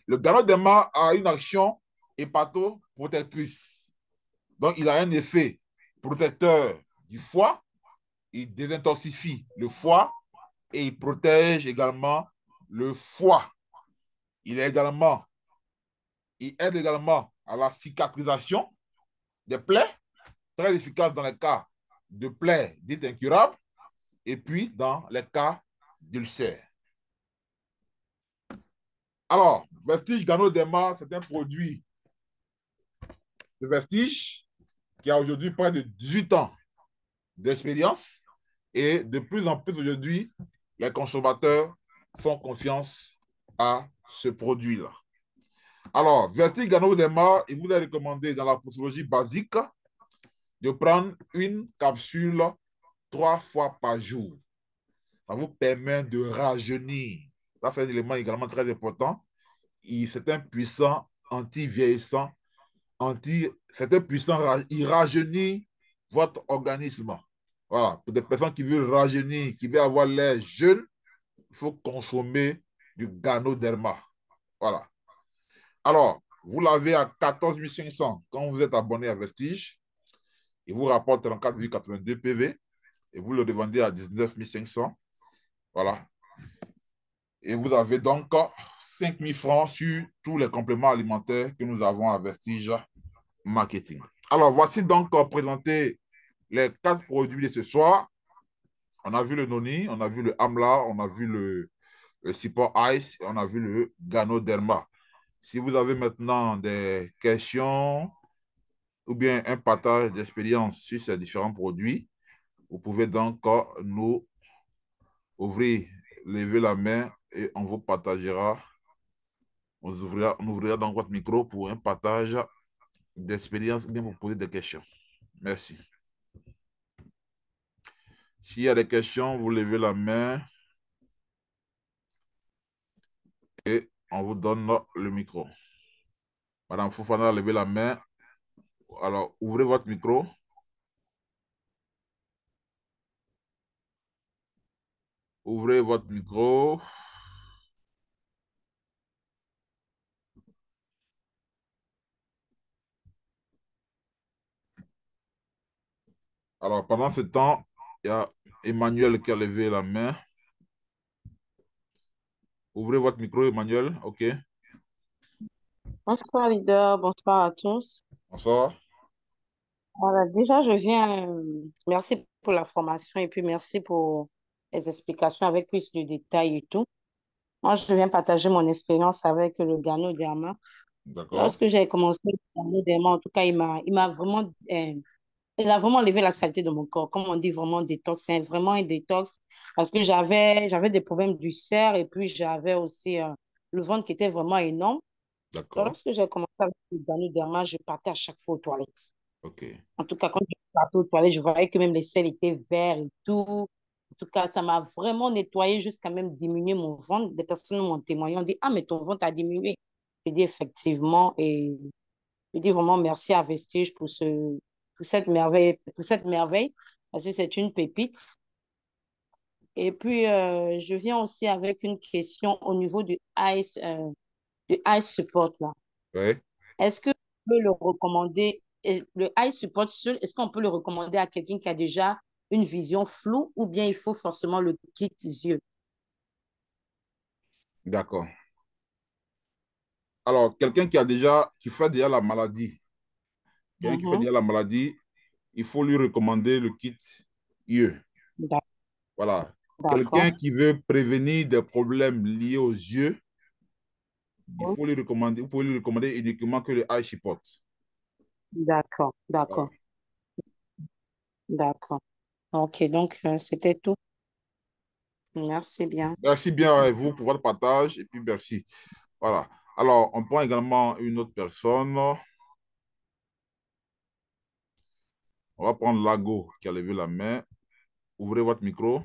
Le Ganoderma a une action hépatoprotectrice. Donc, il a un effet protecteur du foie, il désintoxifie le foie et il protège également le foie. Il aide également à la cicatrisation des plaies, très efficace dans les cas de plaies dites incurables et puis dans les cas d'ulcères. Alors, Vestige Ganoderma, c'est un produit de Vestige qui a aujourd'hui près de 18 ans d'expérience et de plus en plus aujourd'hui, les consommateurs font confiance à ce produit-là. Alors, Vestige Ganoderma, il vous est recommandé dans la posologie basique de prendre une capsule 3 fois par jour. Ça vous permet de rajeunir. Ça, c'est un élément également très important. C'est un puissant anti-vieillissant. C'est un puissant, il rajeunit votre organisme. Voilà. Pour des personnes qui veulent rajeunir, qui veulent avoir l'air jeune, il faut consommer du Ganoderma. Voilà. Alors, vous l'avez à 14 500 quand vous êtes abonné à Vestige. Il vous rapporte 34,82 PV et vous le revendez à 19 500. Voilà. Et vous avez donc 5 000 francs sur tous les compléments alimentaires que nous avons à Vestige Marketing. Alors, voici donc présenté les 4 produits de ce soir. On a vu le Noni, on a vu le Amla, on a vu le support Ice et on a vu le Ganoderma. Si vous avez maintenant des questions ou bien un partage d'expérience sur ces différents produits, vous pouvez donc nous ouvrir, lever la main et on vous partagera, on ouvrira donc votre micro pour un partage d'expérience ou bien pour poser des questions. Merci. S'il y a des questions, vous levez la main et on vous donne le micro. Madame Fofana, levez la main. Alors, ouvrez votre micro. Ouvrez votre micro. Alors, pendant ce temps, il y a Emmanuel qui a levé la main. Ouvrez votre micro, Emmanuel. OK. Bonsoir, leader. Bonsoir à tous. Bonsoir. Voilà, déjà, je viens. Merci pour la formation et puis merci pour les explications avec plus de détails et tout. Moi, je viens partager mon expérience avec le Ganoderma. D'accord. Lorsque j'ai commencé le Ganoderma, en tout cas, il m'a vraiment, il a vraiment levé la saleté de mon corps. Comme on dit, vraiment détox. C'est vraiment un détox parce que j'avais des problèmes d'ulcère et puis j'avais aussi le ventre qui était vraiment énorme. Donc, D'accord. lorsque j'ai commencé avec le Ganoderma, je partais à chaque fois aux toilettes. OK. En tout cas, quand je partais aux toilettes, je voyais que même les selles étaient verts et tout. En tout cas, ça m'a vraiment nettoyé jusqu'à même diminuer mon ventre. Des personnes m'ont témoigné, ont dit, ah, mais ton ventre a diminué. Je dis effectivement, et je dis vraiment merci à Vestige pour cette merveille, parce que c'est une pépite. Et puis, je viens aussi avec une question au niveau du Ice Support, là. Oui. Est-ce que on peut le recommander, le eye support seul, est-ce qu'on peut le recommander à quelqu'un qui a déjà une vision floue ou bien il faut forcément le kit yeux? D'accord. Alors, qui fait déjà la maladie, quelqu'un qui fait Mhm. déjà la maladie, il faut lui recommander le kit yeux. D'ac- Voilà. D'accord, Quelqu'un qui veut prévenir des problèmes liés aux yeux, il faut lui recommander, vous pouvez lui recommander uniquement que le eye support. d'accord, Voilà. d'accord, d'accord. Ok, donc c'était tout. Merci bien. Merci bien à vous pour votre partage et puis merci. Voilà. Alors, on prend également une autre personne. On va prendre Lago qui a levé la main. Ouvrez votre micro.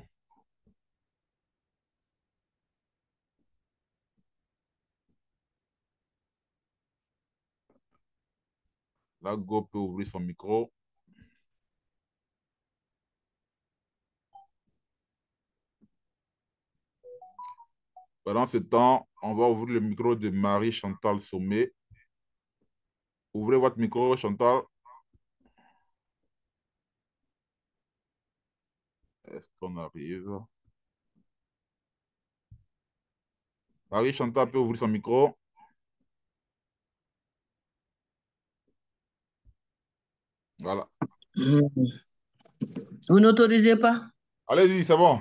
Lago peut ouvrir son micro. Pendant ce temps, on va ouvrir le micro de Marie-Chantal Sommet. Ouvrez votre micro, Chantal. Est-ce qu'on arrive? Marie-Chantal peut ouvrir son micro. Voilà. Vous n'autorisez pas? Allez-y, c'est bon.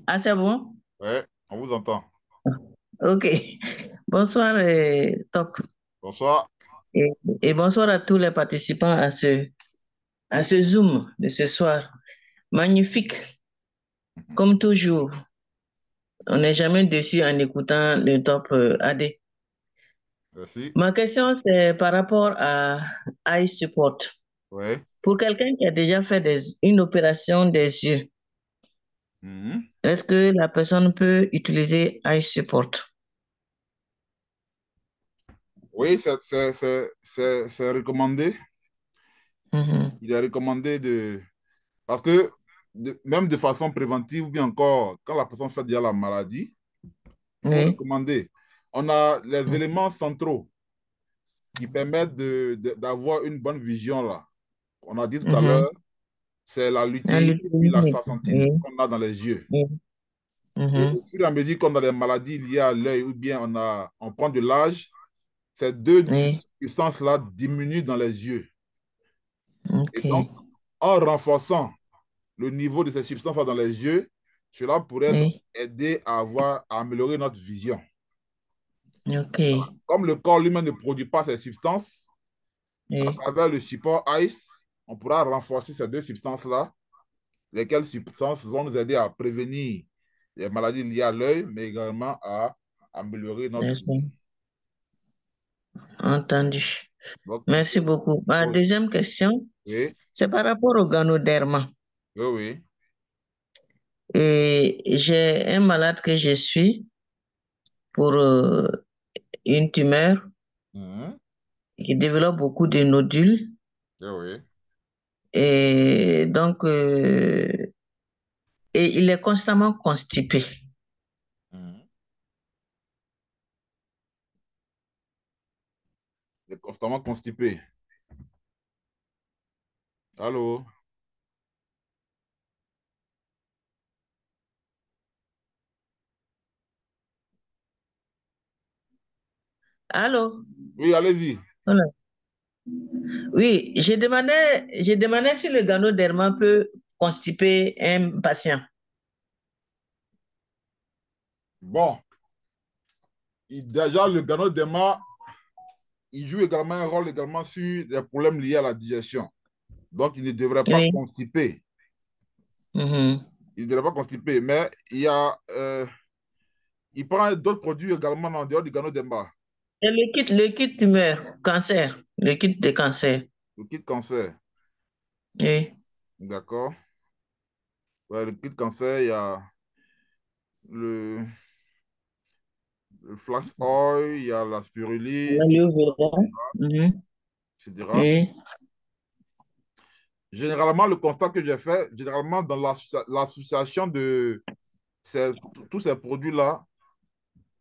Ah, c'est bon? Ouais, on vous entend. OK. Bonsoir, Top. Bonsoir. Et, et bonsoir à tous les participants à ce Zoom de ce soir. Magnifique, comme toujours. On n'est jamais déçu en écoutant le Top AD. Merci. Ma question, c'est par rapport à Eye Support. Ouais. Pour quelqu'un qui a déjà fait une opération des yeux, Mhm. est-ce que la personne peut utiliser Eye Support? Oui, c'est recommandé. Mhm. Il est recommandé de... Parce que même de façon préventive, ou bien encore, quand la personne fait déjà la maladie, il faut Oui. recommander. On a les éléments centraux qui permettent d'avoir une bonne vision là. On a dit tout à Mhm. l'heure, c'est la Ah, lutéine et puis l'autonomie. l'astaxanthine Oui. qu'on a dans les yeux. Oui. Et Mhm. au fur et à mesure qu'on a des maladies liées à l'œil ou bien on prend de l'âge, ces deux Oui. substances-là diminuent dans les yeux. Et OK. donc, en renforçant le niveau de ces substances dans les yeux, cela pourrait donc Oui. aider à améliorer notre vision. Ok. Comme le corps lui-même ne produit pas ces substances, à Oui. travers le support ICE, on pourra renforcer ces deux substances-là, lesquelles substances vont nous aider à prévenir les maladies liées à l'œil, mais également à améliorer notre D'accord. vision. Entendu. Donc, Merci beaucoup. Ma oui, deuxième question, oui, c'est par rapport au ganoderma. oui. Et j'ai un malade que je suis pour une tumeur Mhm. qui développe beaucoup de nodules. Oui. Et donc, et il est constamment constipé. Mhm. Il est constamment constipé. Allô? Allô? Oui, allez-y. Voilà. Oui, j'ai demandé si le ganoderma peut constiper un patient. Bon, déjà, le ganoderma, il joue également un rôle également sur les problèmes liés à la digestion. Donc, il ne devrait pas Oui. constiper. Mhm. Il ne devrait pas constiper, mais il prend d'autres produits également en dehors du ganoderma. Et le kit tumeur, cancer, le kit de cancer. Le kit cancer, Oui. d'accord? Ouais, le kit cancer, il y a le, le flax oil, il y a la spiruline, L'aloe vera. Mhm. etc. Oui. Généralement, le constat que j'ai fait, généralement dans l'association de tous ces produits-là,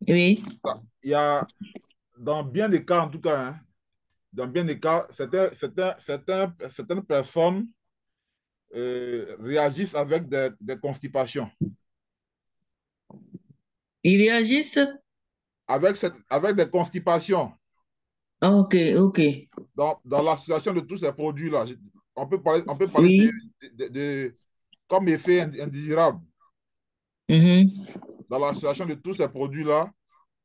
Oui. il y a, dans bien des cas en tout cas, hein, dans bien des cas, certaines personnes réagissent avec des constipations. Ils réagissent? Avec des constipations. Ah, ok, ok. Dans l'association de tous ces produits-là, on peut parler Oui. comme effet indésirable. Mhm. Dans l'association de tous ces produits-là,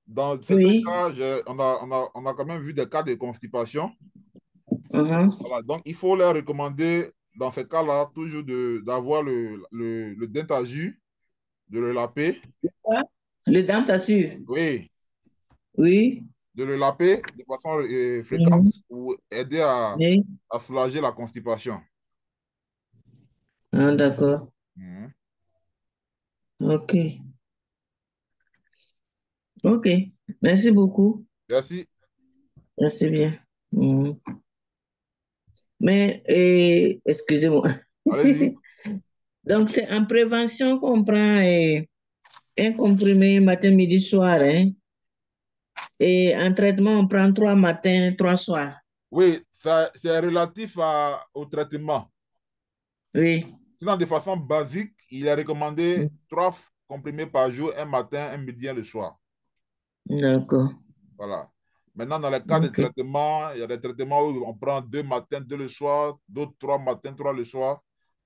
dans certains Oui. cas, on a quand même vu des cas de constipation. Mhm. Voilà, donc, il faut leur recommander, dans ces cas-là, toujours d'avoir le Dentasu, de le laper. Ah, le dentassure. Oui, Oui. de le laper de façon fréquente Mhm. pour aider à, Oui. à soulager la constipation. Ah, d'accord. Mhm. Ok. Ok. Merci beaucoup. Merci. Merci bien. Mhm. Mais, excusez-moi. Allez-y. Donc, c'est en prévention qu'on prend un comprimé matin, midi, soir, hein? Et en traitement, on prend 3 matins, 3 soirs. Oui, c'est relatif au traitement. Oui. Sinon, de façon basique, il est recommandé 3 comprimés par jour, un matin, un midi, un le soir. D'accord. Voilà. Maintenant, dans les cas de Ok. traitement, il y a des traitements où on prend 2 matins, 2 le soir, d'autres 3 matins, 3 le soir,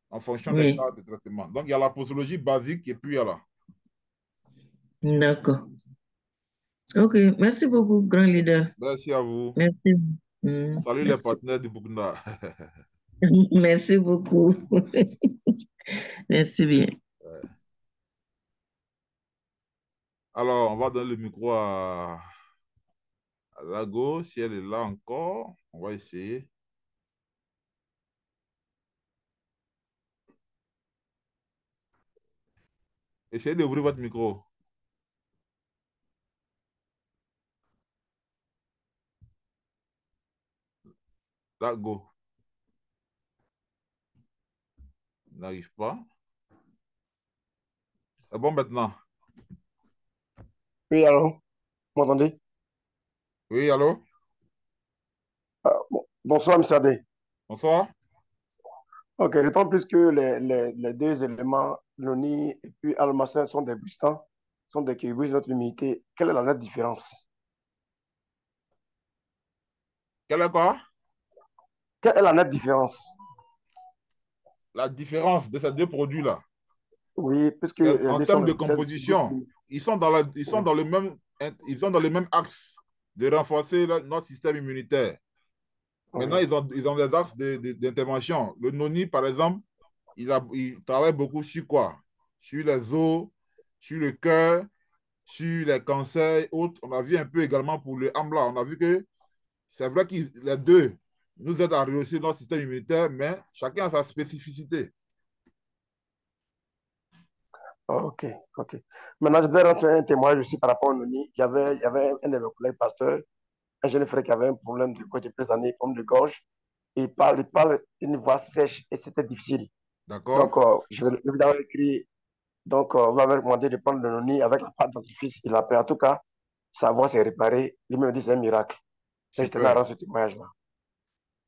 en fonction des Oui. cas de traitement. Donc, il y a la posologie basique et puis il y a la. D'accord. Ok. Merci beaucoup, grand leader. Merci à vous. Merci. Salut les Merci. partenaires du Burkina. Merci beaucoup. Merci bien. Alors, on va donner le micro à Lago, si elle est là encore. On va essayer. Essayez d'ouvrir votre micro. Lago, n'arrive pas. C'est bon maintenant. Oui, alors, vous m'entendez? Oui, allô? Bonsoir, M. Adé. Bonsoir. Ok, d'autant plus que les deux éléments, l'ONI et puis Almacin, sont des boostants, sont des qui boostent notre immunité. Quelle est la nette différence? Quelle est quoi? Quelle est la nette différence? la différence de ces deux produits-là. Oui, puisque les En deux sont termes de les composition, ils sont dans, ils sont dans le même axe de renforcer notre système immunitaire. Maintenant, oui. ils ont des axes d'intervention. Le noni, par exemple, il travaille beaucoup sur quoi? Sur les os, sur le cœur, sur les cancers et autres. On a vu un peu également pour le AMLA. On a vu que c'est vrai que les deux nous aident à rehausser notre système immunitaire, mais chacun a sa spécificité. Ok, ok. Maintenant, je voudrais rentrer un témoignage aussi par rapport au Noni. Il y avait un de mes collègues pasteurs, un jeune frère qui avait un problème de côté plusieurs années, problème de gorge. Il parle d'une voix sèche et c'était difficile. D'accord? Donc, je vais évidemment écrit. Donc, on m'avait recommandé de prendre le Noni avec la pâte dentifrice. Il a pris. En tout cas, sa voix s'est réparée. Lui me dit c'est un miracle. Et je tenais à Super. rendre ce témoignage-là.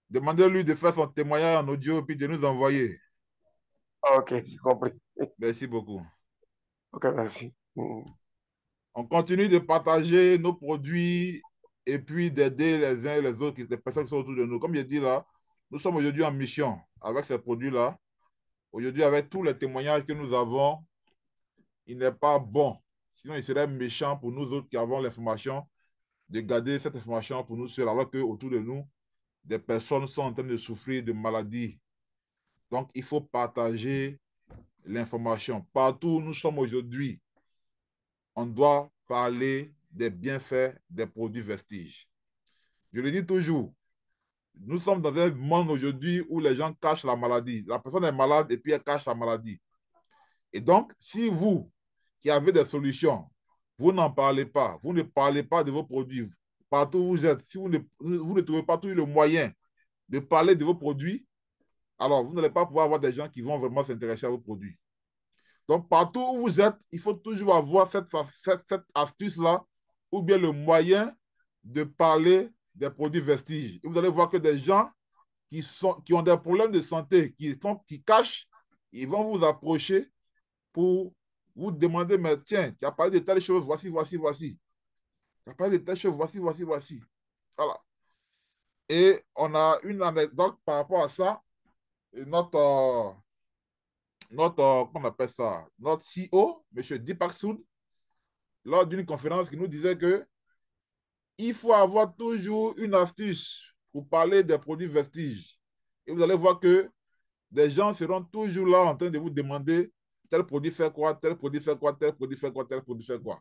Demandez-lui de faire son témoignage en audio et de nous envoyer. Ok, j'ai compris. Merci beaucoup. Ok, merci. On continue de partager nos produits et puis d'aider les uns et les autres, les personnes qui sont autour de nous. Comme je dis là, nous sommes aujourd'hui en mission avec ces produits-là. Aujourd'hui, avec tous les témoignages que nous avons, il n'est pas bon. Sinon, il serait méchant pour nous autres qui avons l'information de garder cette information pour nous seuls, alors qu'autour de nous, des personnes sont en train de souffrir de maladies. Donc, il faut partager l'information. Partout où nous sommes aujourd'hui, on doit parler des bienfaits des produits Vestiges. Je le dis toujours, nous sommes dans un monde aujourd'hui où les gens cachent la maladie. La personne est malade et puis elle cache la maladie. Et donc, si vous, qui avez des solutions, vous n'en parlez pas, vous ne parlez pas de vos produits, partout où vous êtes, si vous ne trouvez pas toujours le moyen de parler de vos produits, alors vous n'allez pas pouvoir avoir des gens qui vont vraiment s'intéresser à vos produits. Donc, partout où vous êtes, il faut toujours avoir cette astuce-là ou bien le moyen de parler des produits Vestiges. Et vous allez voir que des gens qui ont des problèmes de santé, qui cachent, ils vont vous approcher pour vous demander, mais tiens, tu as parlé de telle chose, voici, voici, voici. Tu as parlé de telle chose, voici, voici, voici. Voilà. Et on a une anecdote par rapport à ça. Et comment on appelle ça, notre CEO, M. Deepak Sood, lors d'une conférence qui nous disait que il faut avoir toujours une astuce pour parler des produits Vestiges. Et vous allez voir que des gens seront toujours là en train de vous demander tel produit fait quoi, tel produit fait quoi, tel produit fait quoi, tel produit fait quoi.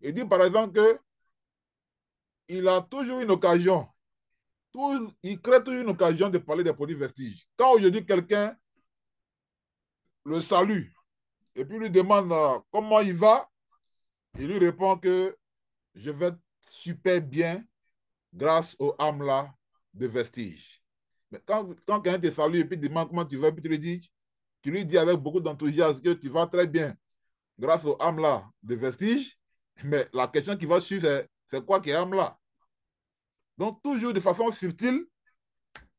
Il dit par exemple qu'il a toujours une occasion, il crée toujours une occasion de parler des produits Vestiges. Quand aujourd'hui quelqu'un le salue et puis lui demande comment il va, il lui répond que je vais super bien grâce au AMLA de Vestige. Mais quand quelqu'un te salue et puis demande comment tu vas, puis tu lui dis avec beaucoup d'enthousiasme que tu vas très bien grâce au AMLA de Vestige, mais la question qui va suivre, c'est quoi qui est AMLA? Donc, toujours de façon subtile,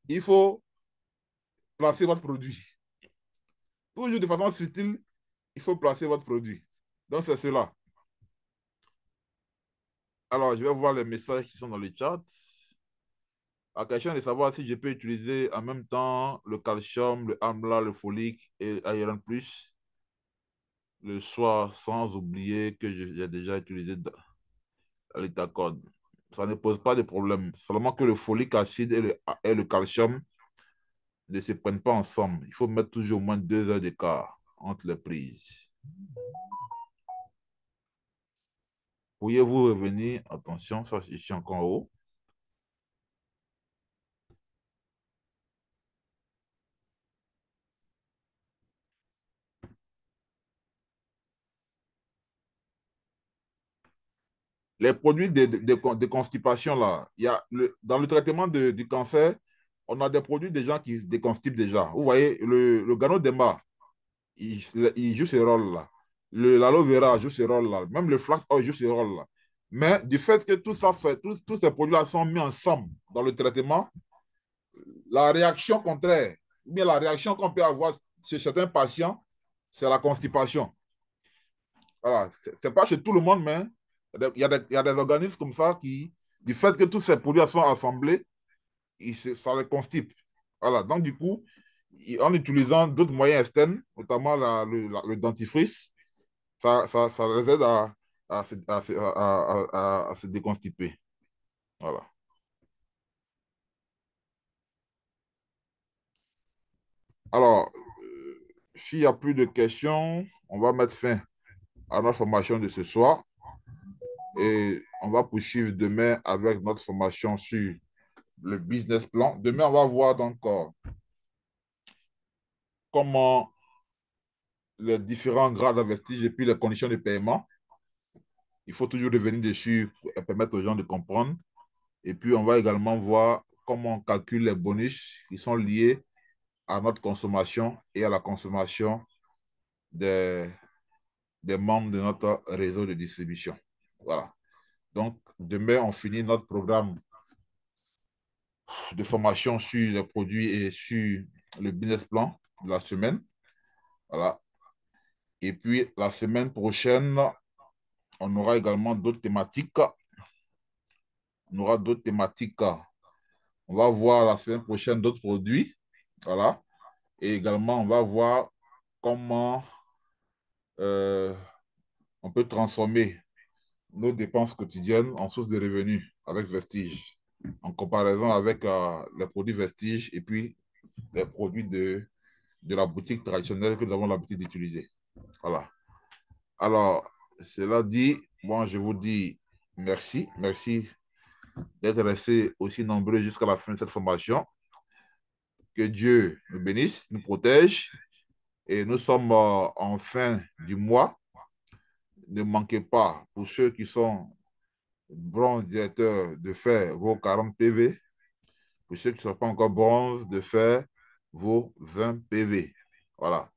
il faut placer votre produit. Toujours de façon subtile, il faut placer votre produit. Donc, c'est cela. Alors, je vais voir les messages qui sont dans le chat. La question est de savoir si je peux utiliser en même temps le calcium, le AMLA, le folique et Iron Plus le soir, sans oublier que j'ai déjà utilisé l'Itacode. Ça ne pose pas de problème. Seulement que le folique acide et le calcium ne se prennent pas ensemble. Il faut mettre toujours au moins 2 heures d'écart entre les prises. Pourriez-vous revenir? Attention, ça, je suis encore en haut. Les produits de constipation, là, dans le traitement du cancer, on a des produits des gens qui déconstipent déjà. Vous voyez, le Ganoderma, il joue ce rôle-là. L'aloe vera joue ce rôle-là. Même le flax oil joue ce rôle-là. Mais du fait que tout ça tous ces produits-là sont mis ensemble dans le traitement, la réaction contraire, ou bien la réaction qu'on peut avoir chez certains patients, c'est la constipation. Voilà. C'est pas chez tout le monde, mais il y a des organismes comme ça qui, du fait que tous ces produits sont assemblés, ça les constipe. Voilà. Donc, du coup, en utilisant d'autres moyens externes, notamment le dentifrice, ça les aide à se déconstiper. Voilà. Alors, s'il n'y a plus de questions, on va mettre fin à notre formation de ce soir et on va poursuivre demain avec notre formation sur le business plan. Demain, on va voir donc comment les différents grades d'investissement et puis les conditions de paiement. Il faut toujours revenir dessus pour permettre aux gens de comprendre. Et puis, on va également voir comment on calcule les bonus qui sont liés à notre consommation et à la consommation des, des membres de notre réseau de distribution. Voilà. Donc, demain, on finit notre programme de formation sur les produits et sur le business plan de la semaine. Voilà. Et puis, la semaine prochaine, on aura également d'autres thématiques. On aura d'autres thématiques. On va voir la semaine prochaine d'autres produits. Voilà. Et également, on va voir comment on peut transformer nos dépenses quotidiennes en source de revenus avec Vestige, en comparaison avec les produits Vestige et puis les produits de la boutique traditionnelle que nous avons l'habitude d'utiliser. Voilà. Alors, cela dit, moi, je vous dis merci. Merci d'être restés aussi nombreux jusqu'à la fin de cette formation. Que Dieu nous bénisse, nous protège. Et nous sommes en fin du mois. Ne manquez pas, pour ceux qui sont bronze directeurs, de faire vos 40 PV. Pour ceux qui ne sont pas encore bronze, de faire vos 20 PV. Voilà.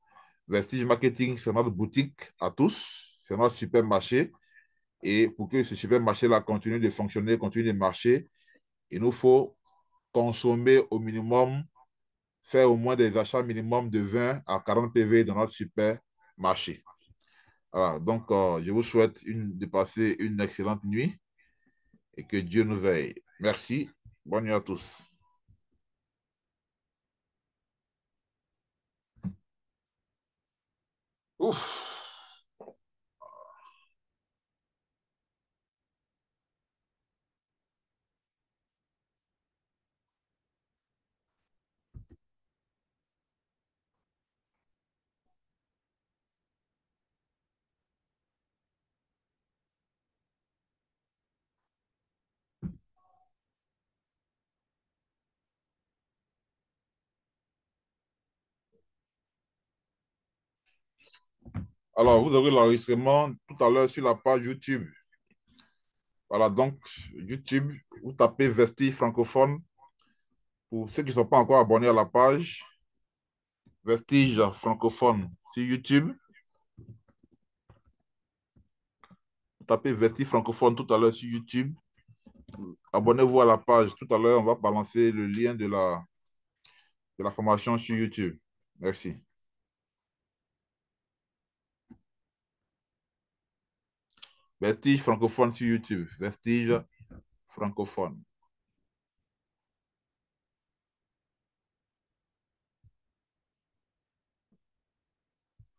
Vestige Marketing, c'est notre boutique à tous. C'est notre supermarché. Et pour que ce supermarché-là continue de fonctionner, continue de marcher, il nous faut consommer au minimum, faire au moins des achats minimum de 20 à 40 PV dans notre supermarché. Voilà, donc je vous souhaite de passer une excellente nuit et que Dieu nous aide. Merci, bonne nuit à tous. Ouf. Alors, vous aurez l'enregistrement tout à l'heure sur la page YouTube. Voilà, donc, YouTube, vous tapez Vestige francophone. Pour ceux qui ne sont pas encore abonnés à la page, Vestige francophone sur YouTube. Tapez Vestige francophone tout à l'heure sur YouTube. Abonnez-vous à la page. Tout à l'heure, on va balancer le lien de la formation sur YouTube. Merci. Vestige francophone sur YouTube. Vestige francophone.